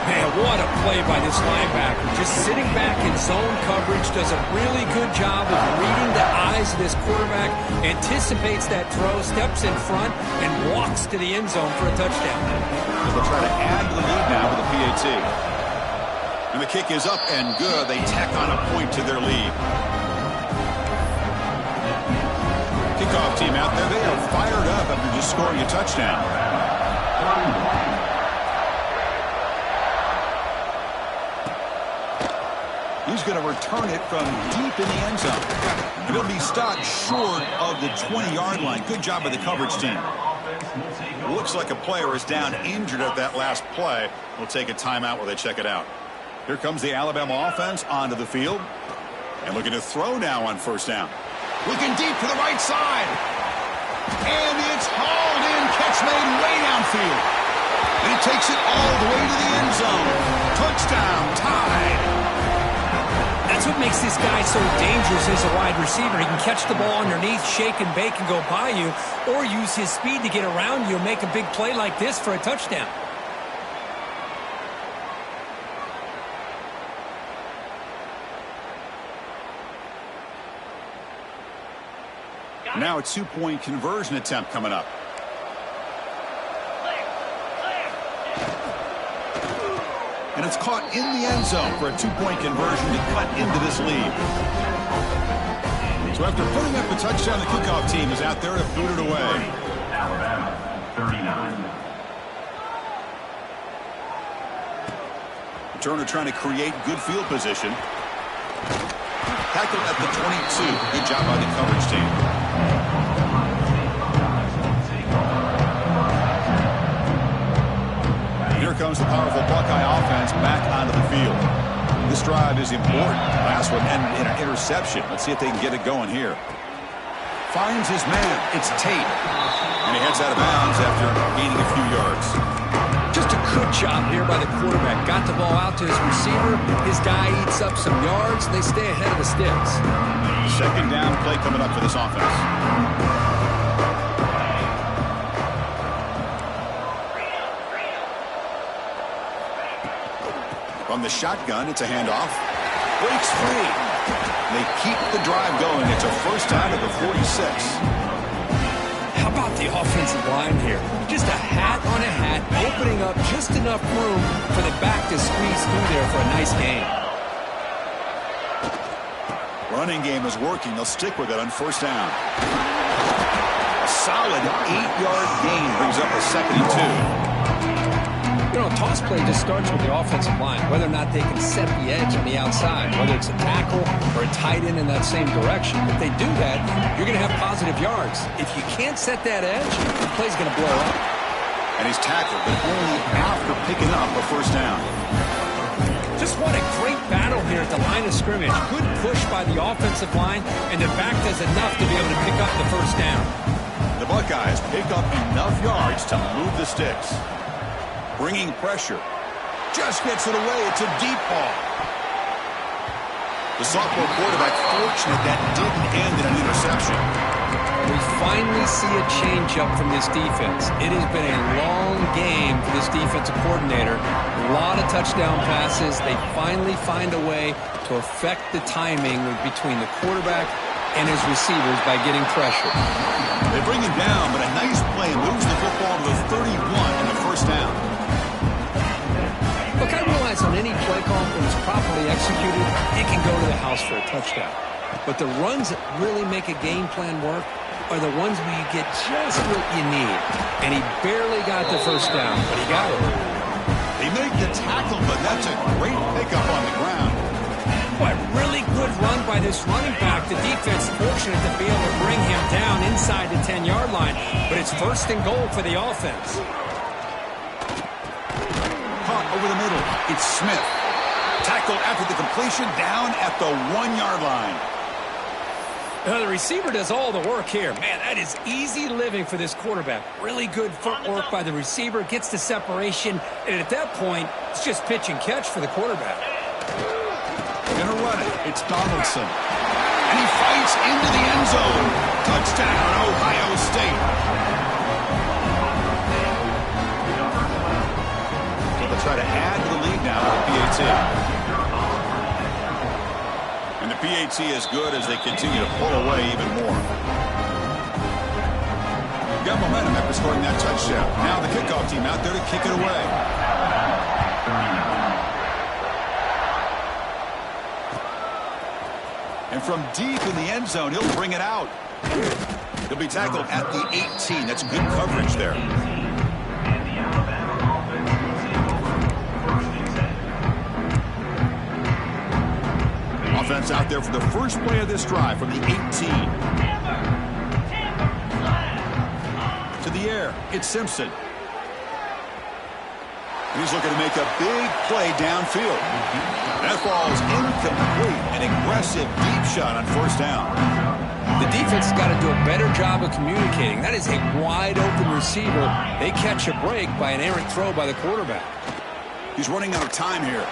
Man, what a play by this linebacker. Just sitting back in zone coverage, does a really good job of reading the eyes of this quarterback, anticipates that throw, steps in front, and walks to the end zone for a touchdown. They'll try to add to the lead now with a PAT. And the kick is up and good. They tack on a point to their lead. Kickoff team out there. They are fired up after just scoring a touchdown. He's going to return it from deep in the end zone. And he'll be stopped short of the 20-yard line. Good job by the coverage team. Looks like a player is down injured at that last play. We'll take a timeout while they check it out. Here comes the Alabama offense onto the field. And looking to throw now on first down. Looking deep to the right side. And it's hauled in. Catch made way downfield. And he takes it all the way to the end zone. Touchdown, tied. That's what makes this guy so dangerous as a wide receiver. He can catch the ball underneath, shake and bake and go by you, or use his speed to get around you and make a big play like this for a touchdown. Now a 2-point conversion attempt coming up. And it's caught in the end zone for a 2-point conversion to cut into this lead. So after putting up the touchdown, the kickoff team is out there to boot it away. Alabama, 39. Turner trying to create good field position. Tackled at the 22. Good job by the coverage team. Here comes the powerful Buckeye offense back onto the field. This drive is important. Last one ended in an interception. Let's see if they can get it going here. Finds his man. It's Tate. And he heads out of bounds after gaining a few yards. Just a good job here by the quarterback. Got the ball out to his receiver. His guy eats up some yards, and they stay ahead of the sticks. Second down play coming up for this offense. From the shotgun, it's a handoff. Breaks free. They keep the drive going. It's a first down at the 46. How about the offensive line here? Just a hat on a hat, opening up just enough room for the back to squeeze through there for a nice gain. Running game is working. They'll stick with it on first down. A solid 8-yard gain brings up a 2nd and 2. You know, a toss play just starts with the offensive line, whether or not they can set the edge on the outside, whether it's a tackle or a tight end in that same direction. If they do that, you're going to have positive yards. If you can't set that edge, the play's going to blow up. And he's tackled, but only after picking up a first down. Just what a great battle here at the line of scrimmage. Good push by the offensive line, and the back does enough to be able to pick up the first down. The Buckeyes pick up enough yards to move the sticks. Bringing pressure. Just gets it away. It's a deep ball. The sophomore quarterback fortunate that didn't end in an interception. We finally see a change-up from this defense. It has been a long game for this defensive coordinator. A lot of touchdown passes. They finally find a way to affect the timing between the quarterback and his receivers by getting pressure. They bring him down, but a nice play moves the football to the 31 in the first down. Look, I realize on any play call, when it's properly executed, it can go to the house for a touchdown. But the runs that really make a game plan work are the ones where you get just what you need. And he barely got the first down, but he got it. They make the tackle, but that's a great pickup on the ground. Boy, really good run by by this running back. The defense fortunate to be able to bring him down inside the 10-yard line, but it's first and goal for the offense. Caught over the middle. It's Smith. Tackled after the completion, down at the 1-yard line. The receiver does all the work here. Man, that is easy living for this quarterback. Really good footwork by the receiver, gets the separation, and at that point, it's just pitch and catch for the quarterback. Gonna run it. It's Donaldson. And he fights into the end zone. Touchdown, Ohio State. So they'll try to add to the lead now with PAT. And the PAT is good as they continue to pull away even more. Got momentum after scoring that touchdown. Now the kickoff team out there to kick it away. And from deep in the end zone, he'll bring it out. He'll be tackled at the 18. That's good coverage there. Offense out there for the first play of this drive from the 18. To the air, it's Simpson. And he's looking to make a big play downfield. That falls incomplete. An aggressive deep shot on first down. The defense has got to do a better job of communicating. That is a wide-open receiver. They catch a break by an errant throw by the quarterback. He's running out of time here.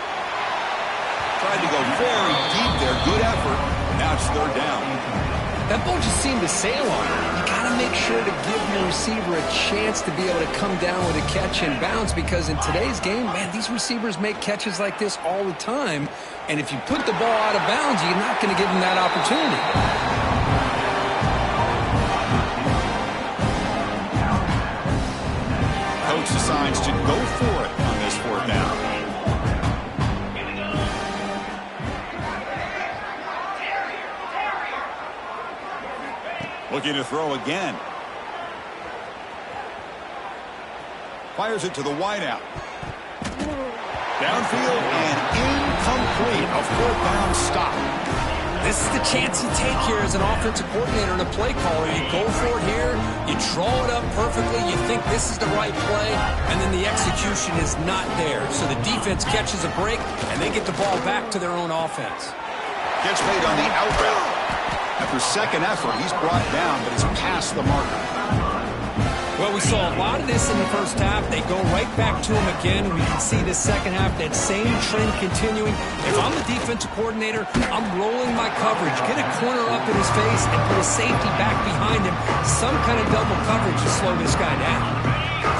Tried to go very deep there. Good effort. Now it's third down. That ball just seemed to sail on him. You got to make sure to give your receiver a chance to be able to come down with a catch and bounce, because in today's game, man, these receivers make catches like this all the time. And if you put the ball out of bounds, you're not going to give them that opportunity. Coach decides to go for it on this fourth down. Looking to throw again. Fires it to the wideout. Downfield and incomplete. A fourth down stop. This is the chance you take here as an offensive coordinator and a play caller. You go for it here. You draw it up perfectly. You think this is the right play, and then the execution is not there. So the defense catches a break, and they get the ball back to their own offense. Gets made on the out route. After second effort, he's brought down, but he's past the marker. Well, we saw a lot of this in the first half. They go right back to him again. We can see the second half, that same trend continuing. If I'm the defensive coordinator, I'm rolling my coverage. Get a corner up in his face and put a safety back behind him. Some kind of double coverage to slow this guy down.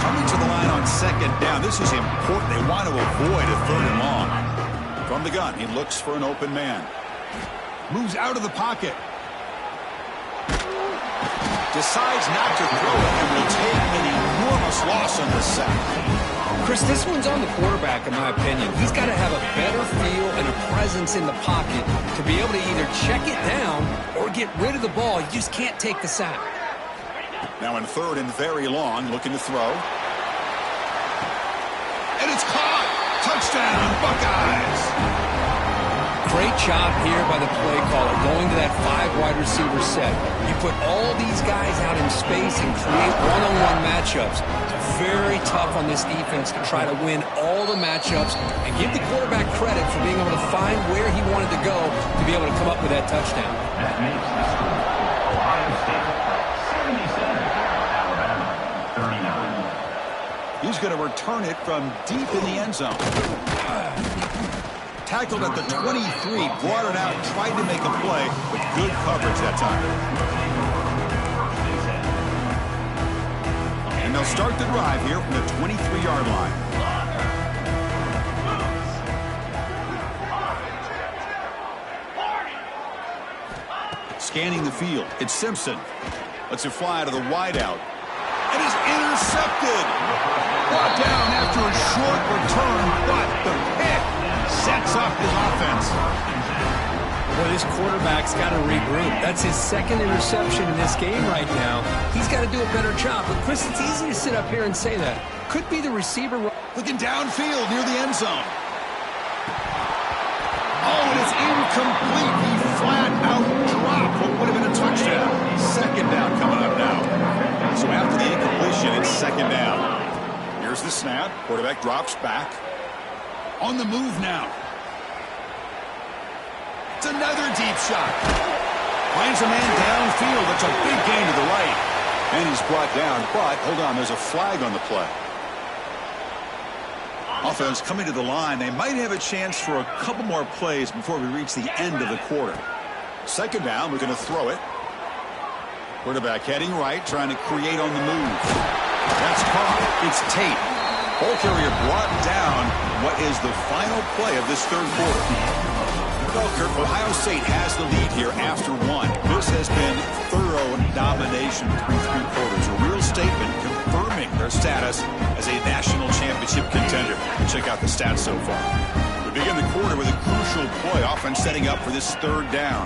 Coming to the line on second down. This is important. They want to avoid a third and long. From the gun, he looks for an open man. Moves out of the pocket. Decides not to throw it and will take an enormous loss on the sack. Chris, this one's on the quarterback, in my opinion. He's got to have a better feel and a presence in the pocket to be able to either check it down or get rid of the ball. You just can't take the sack. Now in third and very long, looking to throw. And it's caught! Touchdown, Buckeyes! Great job here by the play caller, going to that 5 wide receiver set. You put all these guys out in space and create one-on-one matchups. It's very tough on this defense to try to win all the matchups and give the quarterback credit for being able to find where he wanted to go to be able to come up with that touchdown. That makes the score Ohio State 77, Alabama 39. He's going to return it from deep in the end zone. Tackled at the 23, brought it out, tried to make a play, but good coverage that time. And they'll start the drive here from the 23-yard line. Scanning the field, it's Simpson. Lets it fly to the wideout. And is intercepted. Brought down after a short return, but the pick sets up his offense. Well, this quarterback's got to regroup. That's his second interception in this game right now. He's got to do a better job. But, Chris, it's easy to sit up here and say that. Could be the receiver. Looking downfield near the end zone. Oh, and it's incomplete. He flat the snap. Quarterback drops back. On the move now. It's another deep shot. Finds a man downfield. That's a big gain to the right. And he's brought down, but hold on, there's a flag on the play. Offense coming to the line. They might have a chance for a couple more plays before we reach the end of the quarter. Second down, we're going to throw it. Quarterback heading right, trying to create on the move. That's caught. It's Tate. Ball carrier brought down. What is the final play of this third quarter? Well, Kirk, Ohio State has the lead here after one. This has been thorough domination through 3 quarters. A real statement confirming their status as a national championship contender. Check out the stats so far. We begin the quarter with a crucial play. Offense setting up for this third down.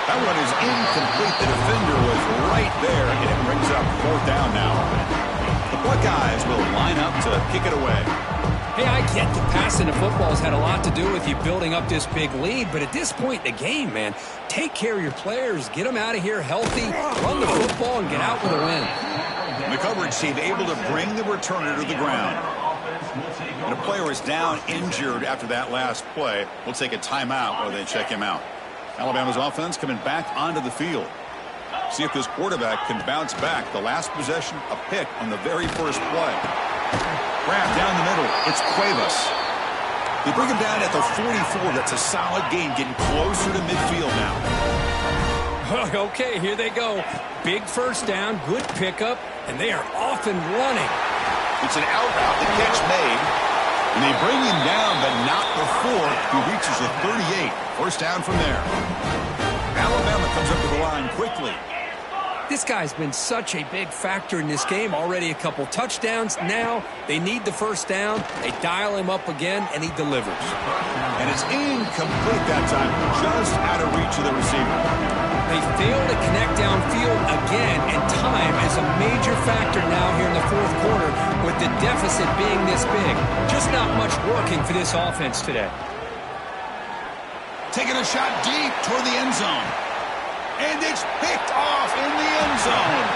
That one is incomplete. The defender was right there, and it brings up 4th down now. The Buckeyes will line up to kick it away. Hey, I get that passing the football has had a lot to do with you building up this big lead, but at this point in the game, man, take care of your players. Get them out of here healthy, run the football, and get out with a win. And the coverage team able to bring the returner to the ground. And a player is down injured after that last play. We'll take a timeout while they check him out. Alabama's offense coming back onto the field. See if this quarterback can bounce back. The last possession, a pick on the very first play. Grab down the middle. It's Cuevas. They bring him down at the 44. That's a solid gain, getting closer to midfield now. Okay, here they go. Big first down, good pickup, and they are off and running. It's an out route. The catch made. And they bring him down, but not before he reaches the 38. First down from there. Alabama comes up to the line quickly. This guy's been such a big factor in this game. Already a couple touchdowns. Now they need the first down. They dial him up again, and he delivers. And it's incomplete that time. Just out of reach of the receiver. They fail to connect downfield again, and time is a major factor now here in the fourth quarter with the deficit being this big. Just not much working for this offense today. Taking a shot deep toward the end zone. And it's picked off in the end zone.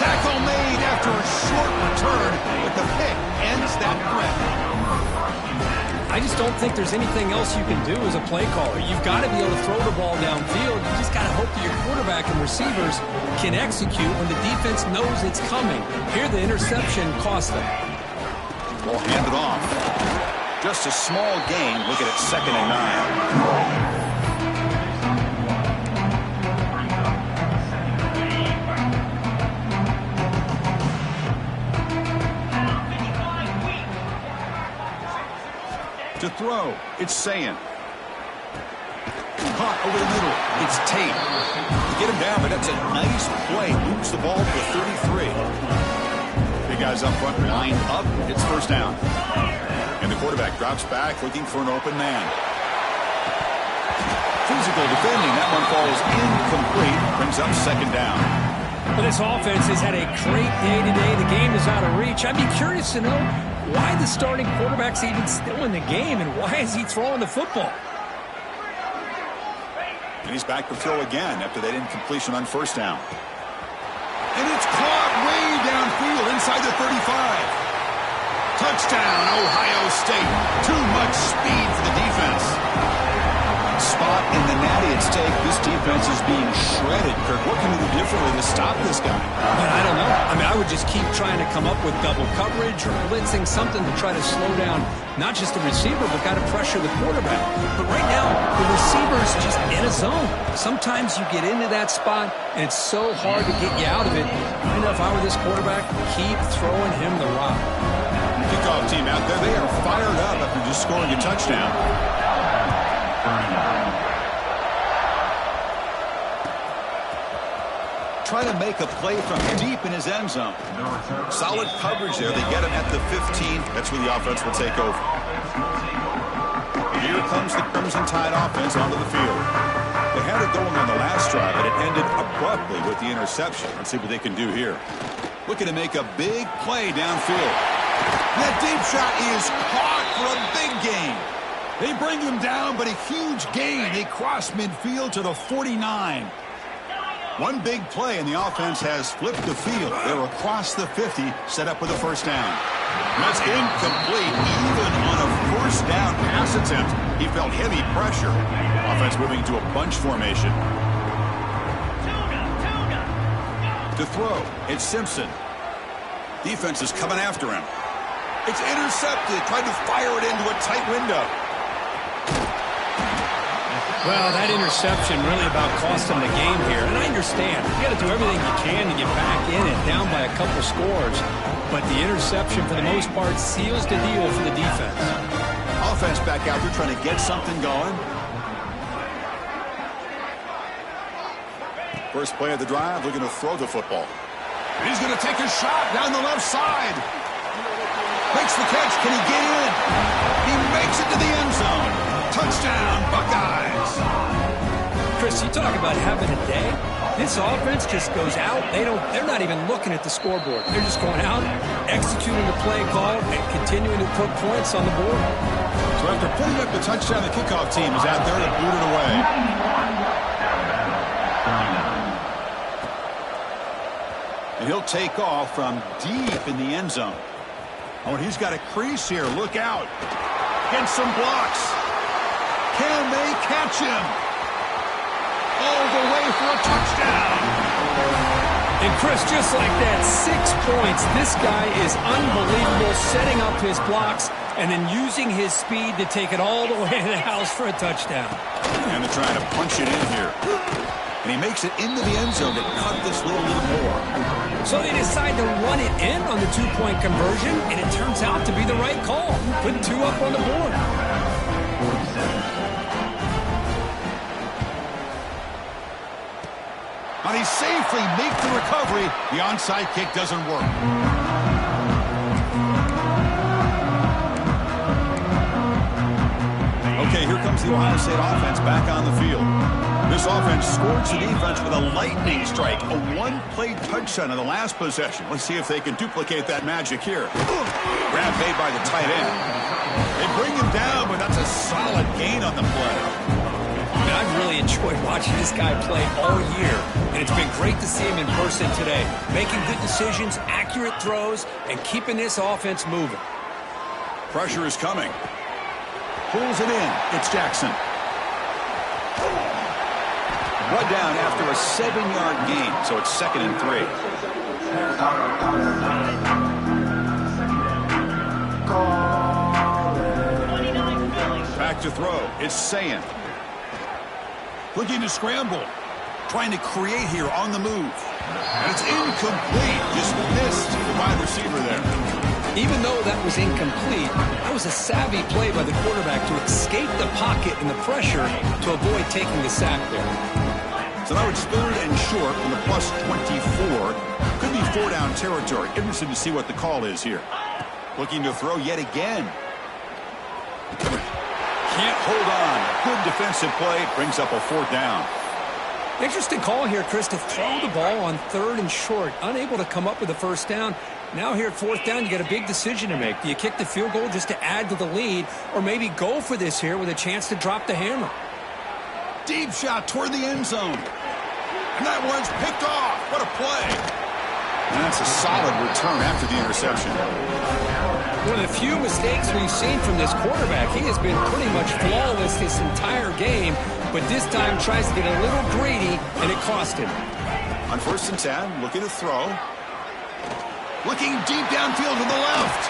Tackle made after a short return, but the pick ends that threat. I just don't think there's anything else you can do as a play caller. You've got to be able to throw the ball downfield. You just got to hope that your quarterback and receivers can execute when the defense knows it's coming. Here, the interception cost them. Ball handed off. Just a small gain. Look at it, 2nd and 9. To throw, it's Sayin. Caught over the middle, it's Tate. To get him down, but that's a nice play. Moves the ball to the 33. Big guys up front, lined up. It's first down. And the quarterback drops back, looking for an open man. Physical defending. That one falls incomplete. Brings up 2nd down. Well, this offense has had a great day today. The game is out of reach. I'd be curious to know why the starting quarterback's even still in the game, and why is he throwing the football? And he's back to throw again after that incompletion on first down. And it's caught way downfield inside the 35. Touchdown, Ohio State. Too much speed for the defense. Spot in the natty at stake. This defense is being shredded. Kirk, what can we do differently to stop this guy? I don't know. I mean, I would just keep trying to come up with double coverage or blitzing, something to try to slow down not just the receiver, but got to pressure the quarterback. But right now, the receiver's just in a zone. Sometimes you get into that spot, and it's so hard to get you out of it. I know if I were this quarterback, keep throwing him the rock. Kickoff team out there, they are fired up after just scoring a touchdown. Trying to make a play from deep in his end zone. Solid coverage there. They get him at the 15. That's where the offense will take over. Here comes the Crimson Tide offense onto the field. They had it going on the last drive, but it ended abruptly with the interception. Let's see what they can do here. Looking to make a big play downfield. That deep shot is caught for a big gain. They bring him down, but a huge gain. They cross midfield to the 49. One big play, and the offense has flipped the field. They're across the 50, set up with a first down. That's incomplete. Even on a first down pass attempt, he felt heavy pressure. Offense moving to a bunch formation. To throw, it's Simpson. Defense is coming after him. It's intercepted, trying to fire it into a tight window. Well, that interception really about cost him the game here. And I understand. You got to do everything you can to get back in it, down by a couple scores. But the interception, for the most part, seals the deal for the defense. Offense back out there trying to get something going. First play of the drive, looking to throw the football. And he's going to take a shot down the left side. Makes the catch. Can he get in? He makes it to the end zone. Touchdown, Buckeyes. Chris, you talk about having a day. This offense just goes out. They're not even looking at the scoreboard. They're just going out, executing the play call, and continuing to put points on the board. So after putting up the touchdown, the kickoff team is out there to boot it away. And he'll take off from deep in the end zone. Oh, and he's got a crease here. Look out. Against some blocks. Can they catch him? All the way for a touchdown. And Chris, just like that, 6 points. This guy is unbelievable, setting up his blocks and then using his speed to take it all the way to the house for a touchdown. And they're trying to punch it in here. And he makes it into the end zone to cut this little more. So they decide to run it in on the 2-point conversion, and it turns out to be the right call. Put 2 up on the board. And he safely makes the recovery. The onside kick doesn't work. Okay, here comes the Ohio State offense back on the field. This offense scored the defense with a lightning strike, a one-play touchdown in the last possession. Let's see if they can duplicate that magic here. Grab made by the tight end. They bring him down, but that's a solid gain on the play. I've really enjoyed watching this guy play all year, and it's been great to see him in person today, making good decisions, accurate throws, and keeping this offense moving. Pressure is coming. Pulls it in. It's Jackson. One down after a 7-yard gain, so it's 2nd and 3. Back to throw. It's Sayin. Looking to scramble. Trying to create here on the move. And it's incomplete. Just missed the wide receiver there. Even though that was incomplete, that was a savvy play by the quarterback to escape the pocket and the pressure to avoid taking the sack there. So now it's 3rd and short from the plus 24. Could be 4-down territory. Interested to see what the call is here. Looking to throw yet again. Can't hold on. Good defensive play. Brings up a 4th down. Interesting call here, Chris, to throw the ball on 3rd and short. Unable to come up with a first down. Now here at 4th down, you got a big decision to make. Do you kick the field goal just to add to the lead, or maybe go for this here with a chance to drop the hammer? Deep shot toward the end zone. And that one's picked off. What a play. And that's a solid return after the interception. One of the few mistakes we've seen from this quarterback. He has been pretty much flawless this entire game, but this time tries to get a little greedy, and it cost him. On 1st and 10, looking to throw. Looking deep downfield to the left.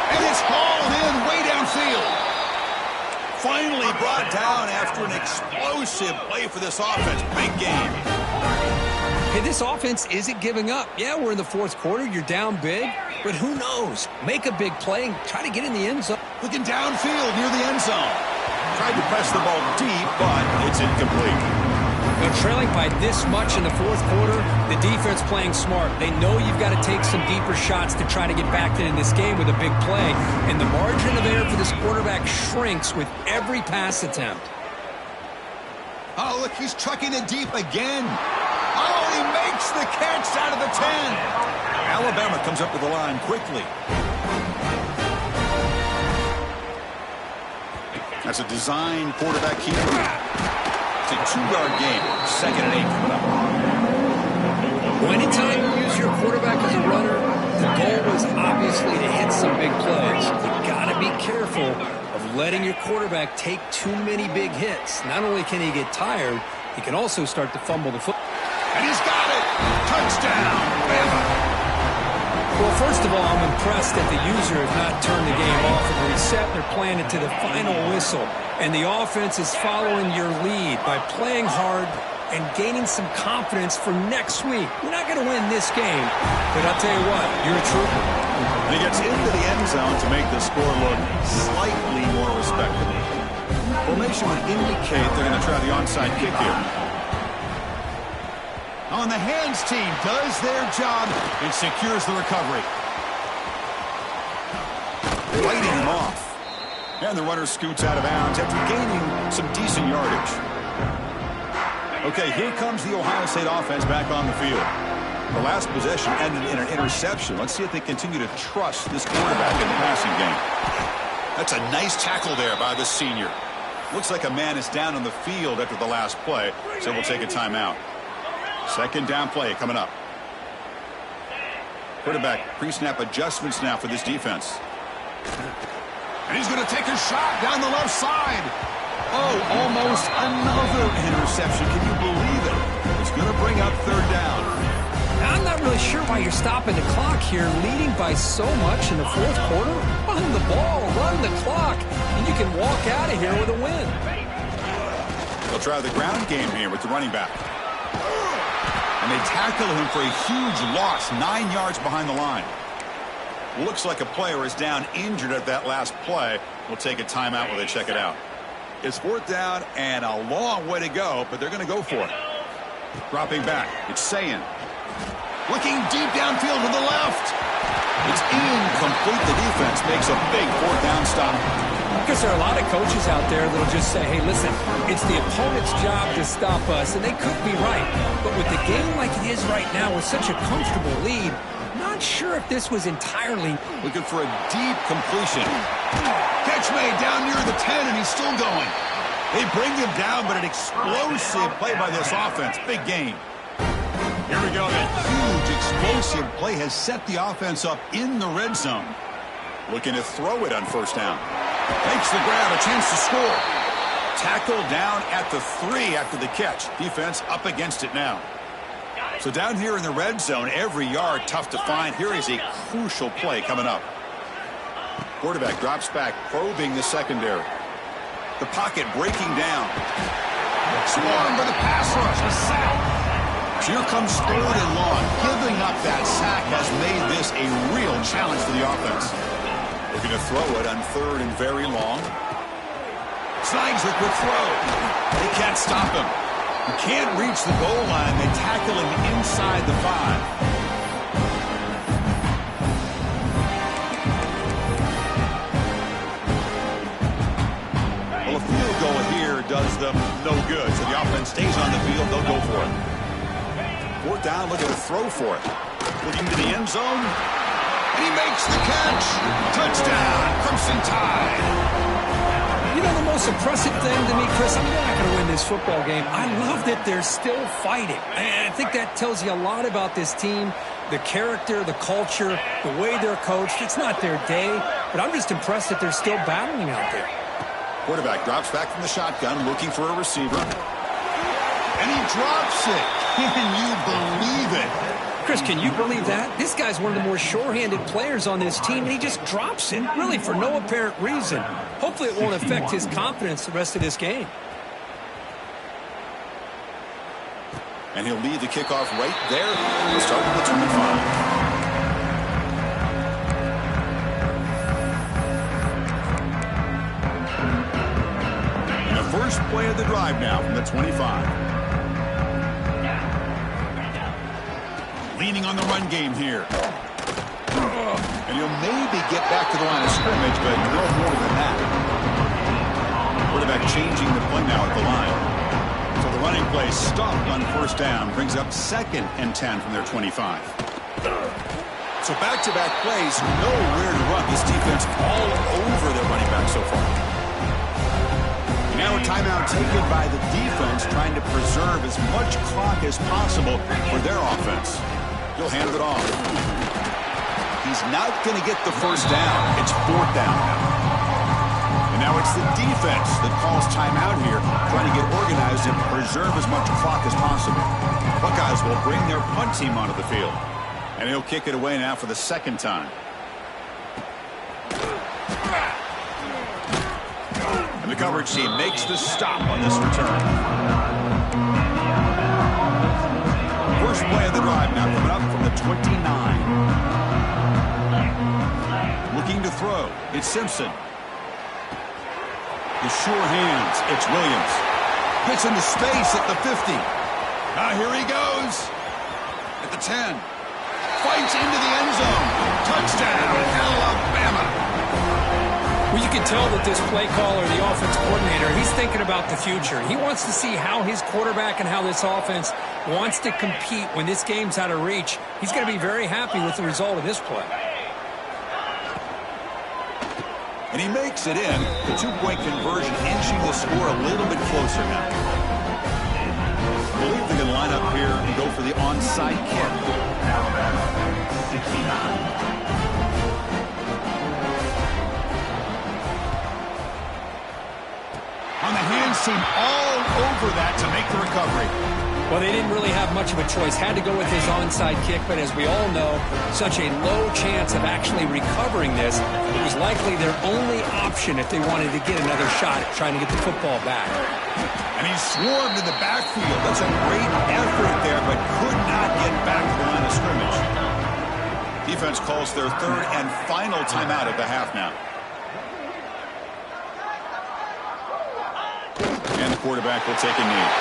And it's hauled in way downfield. Finally brought down after an explosive play for this offense. Big game. Hey, this offense isn't giving up. Yeah, we're in the 4th quarter. You're down big. But who knows? Make a big play and try to get in the end zone. Looking downfield near the end zone. Tried to press the ball deep, but it's incomplete. Now, trailing by this much in the 4th quarter, the defense playing smart. They know you've got to take some deeper shots to try to get back in this game with a big play. And the margin of error for this quarterback shrinks with every pass attempt. Oh, look, he's trucking it deep again. Oh, he makes the catch out of the 10. Alabama comes up to the line quickly. That's a design quarterback keeper. It's a 2-yard gain. 2nd and 8 coming up. Well, anytime you use your quarterback as a runner, the goal is obviously to hit some big plays. You got to be careful of letting your quarterback take too many big hits. Not only can he get tired, he can also start to fumble the football. And he's got it! Touchdown, Bama! Well, first of all, I'm impressed that the user has not turned the game off at the reset. They're playing it to the final whistle. And the offense is following your lead by playing hard and gaining some confidence for next week. You're not going to win this game, but I'll tell you what, you're a trooper. And he gets into the end zone to make the score look slightly more respectable. Formation would indicate they're going to try the onside kick here. On the hands team does their job and secures the recovery. Fighting him off. And the runner scoots out of bounds after gaining some decent yardage. Okay, here comes the Ohio State offense back on the field. The last possession ended in an interception. Let's see if they continue to trust this quarterback in the passing game. That's a nice tackle there by the senior. Looks like a man is down on the field after the last play, so we'll take a timeout. Second down play coming up. Quarterback pre-snap adjustments now for this defense. And he's going to take a shot down the left side. Oh, almost another interception. Can you believe it? It's going to bring up third down. Now, I'm not really sure why you're stopping the clock here, leading by so much in the fourth quarter. Run the ball, run the clock, and you can walk out of here with a win. They'll try the ground game here with the running back. And they tackle him for a huge loss, 9 yards behind the line. Looks like a player is down injured at that last play. We'll take a timeout while they check it out. It's fourth down and a long way to go, but they're going to go for it. Dropping back, it's Sayin. Looking deep downfield to the left. It's incomplete. The defense makes a big fourth down stop. Because there are a lot of coaches out there that'll just say, hey, listen, it's the opponent's job to stop us, and they could be right. But with the game like it is right now with such a comfortable lead, I'm not sure if this was entirely... Looking for a deep completion. Catch made down near the 10, and he's still going. They bring him down, but an explosive play by this offense. Big gain. Here we go. That huge explosive play has set the offense up in the red zone. Looking to throw it on first down. Makes the grab, a chance to score. Tackled down at the 3 after the catch. Defense up against it now. So down here in the red zone, every yard tough to find. Here is a crucial play coming up. Quarterback drops back, probing the secondary. The pocket breaking down. Swarmed by the pass rush. A sack. Here comes third and long. Giving up that sack has made this a real challenge for the offense. Looking to throw it on third and very long. Snags a quick throw. They can't stop him. He can't reach the goal line. They tackle him inside the 5. Well, a field goal here does them no good. So the offense stays on the field. They'll go for it. Fourth down, looking to throw for it. Looking to the end zone. And he makes the catch. Touchdown, Crimson Tide. You know, the most impressive thing to me, Chris, I mean, they're not going to win this football game. I love that they're still fighting. And I think that tells you a lot about this team, the character, the culture, the way they're coached. It's not their day, but I'm just impressed that they're still battling out there. Quarterback drops back from the shotgun, looking for a receiver. And he drops it. Can you believe it? Chris, can you believe that? This guy's one of the more sure-handed players on this team, and he just drops it, really for no apparent reason. Hopefully it won't affect his confidence the rest of this game. And he'll lead the kickoff right there. We'll start with the 25. And the first play of the drive now from the 25. Leaning on the run game here. And he'll maybe get back to the line of scrimmage, but no more than that. Quarterback changing the play now at the line. So the running play stopped on first down, brings up 2nd and 10 from their 25. So back-to-back plays, nowhere to run. This defense all over their running back so far. And now a Timeout taken by the defense, trying to preserve as much clock as possible for their offense. He'll hand it off. He's not going to get the first down. It's 4th down now. And now it's the defense that calls timeout here, trying to get organized and preserve as much clock as possible. Buckeyes will bring their punt team onto the field. And he'll kick it away now for the 2nd time. And the coverage team makes the stop on this return. First play of the drive now coming up from the 29. Looking to throw. It's Simpson. The sure hands. It's Williams. Gets into space at the 50. Now here he goes. At the 10. Fights into the end zone. Touchdown, Alabama. Well, you can tell that this play caller, the offense coordinator, he's thinking about the future. He wants to see how his quarterback and how this offense wants to compete when this game's out of reach. He's going to be very happy with the result of this play. And he makes it in. The 2-point conversion inching the score a little bit closer now. I believe they're going to line up here and go for the onside kick. Alabama, 69. On the hands team all over that to make the recovery. Well, they didn't really have much of a choice. Had to go with his onside kick, but as we all know, such a low chance of actually recovering this. It was likely their only option if they wanted to get another shot at trying to get the football back. And he swarmed in the backfield. That's a great effort there, but could not get back to the line of scrimmage. Defense calls their 3rd and final timeout of the half now. And the quarterback will take a knee.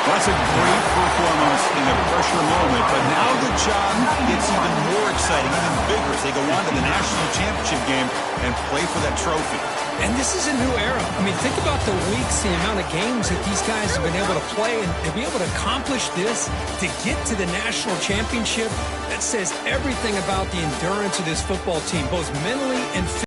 That's a great performance in a pressure moment, but now the job gets even more exciting, even bigger as they go on to the national championship game and play for that trophy. And this is a new era. I mean, think about the weeks, the amount of games that these guys have been able to play, and to be able to accomplish this, to get to the national championship, that says everything about the endurance of this football team, both mentally and physically.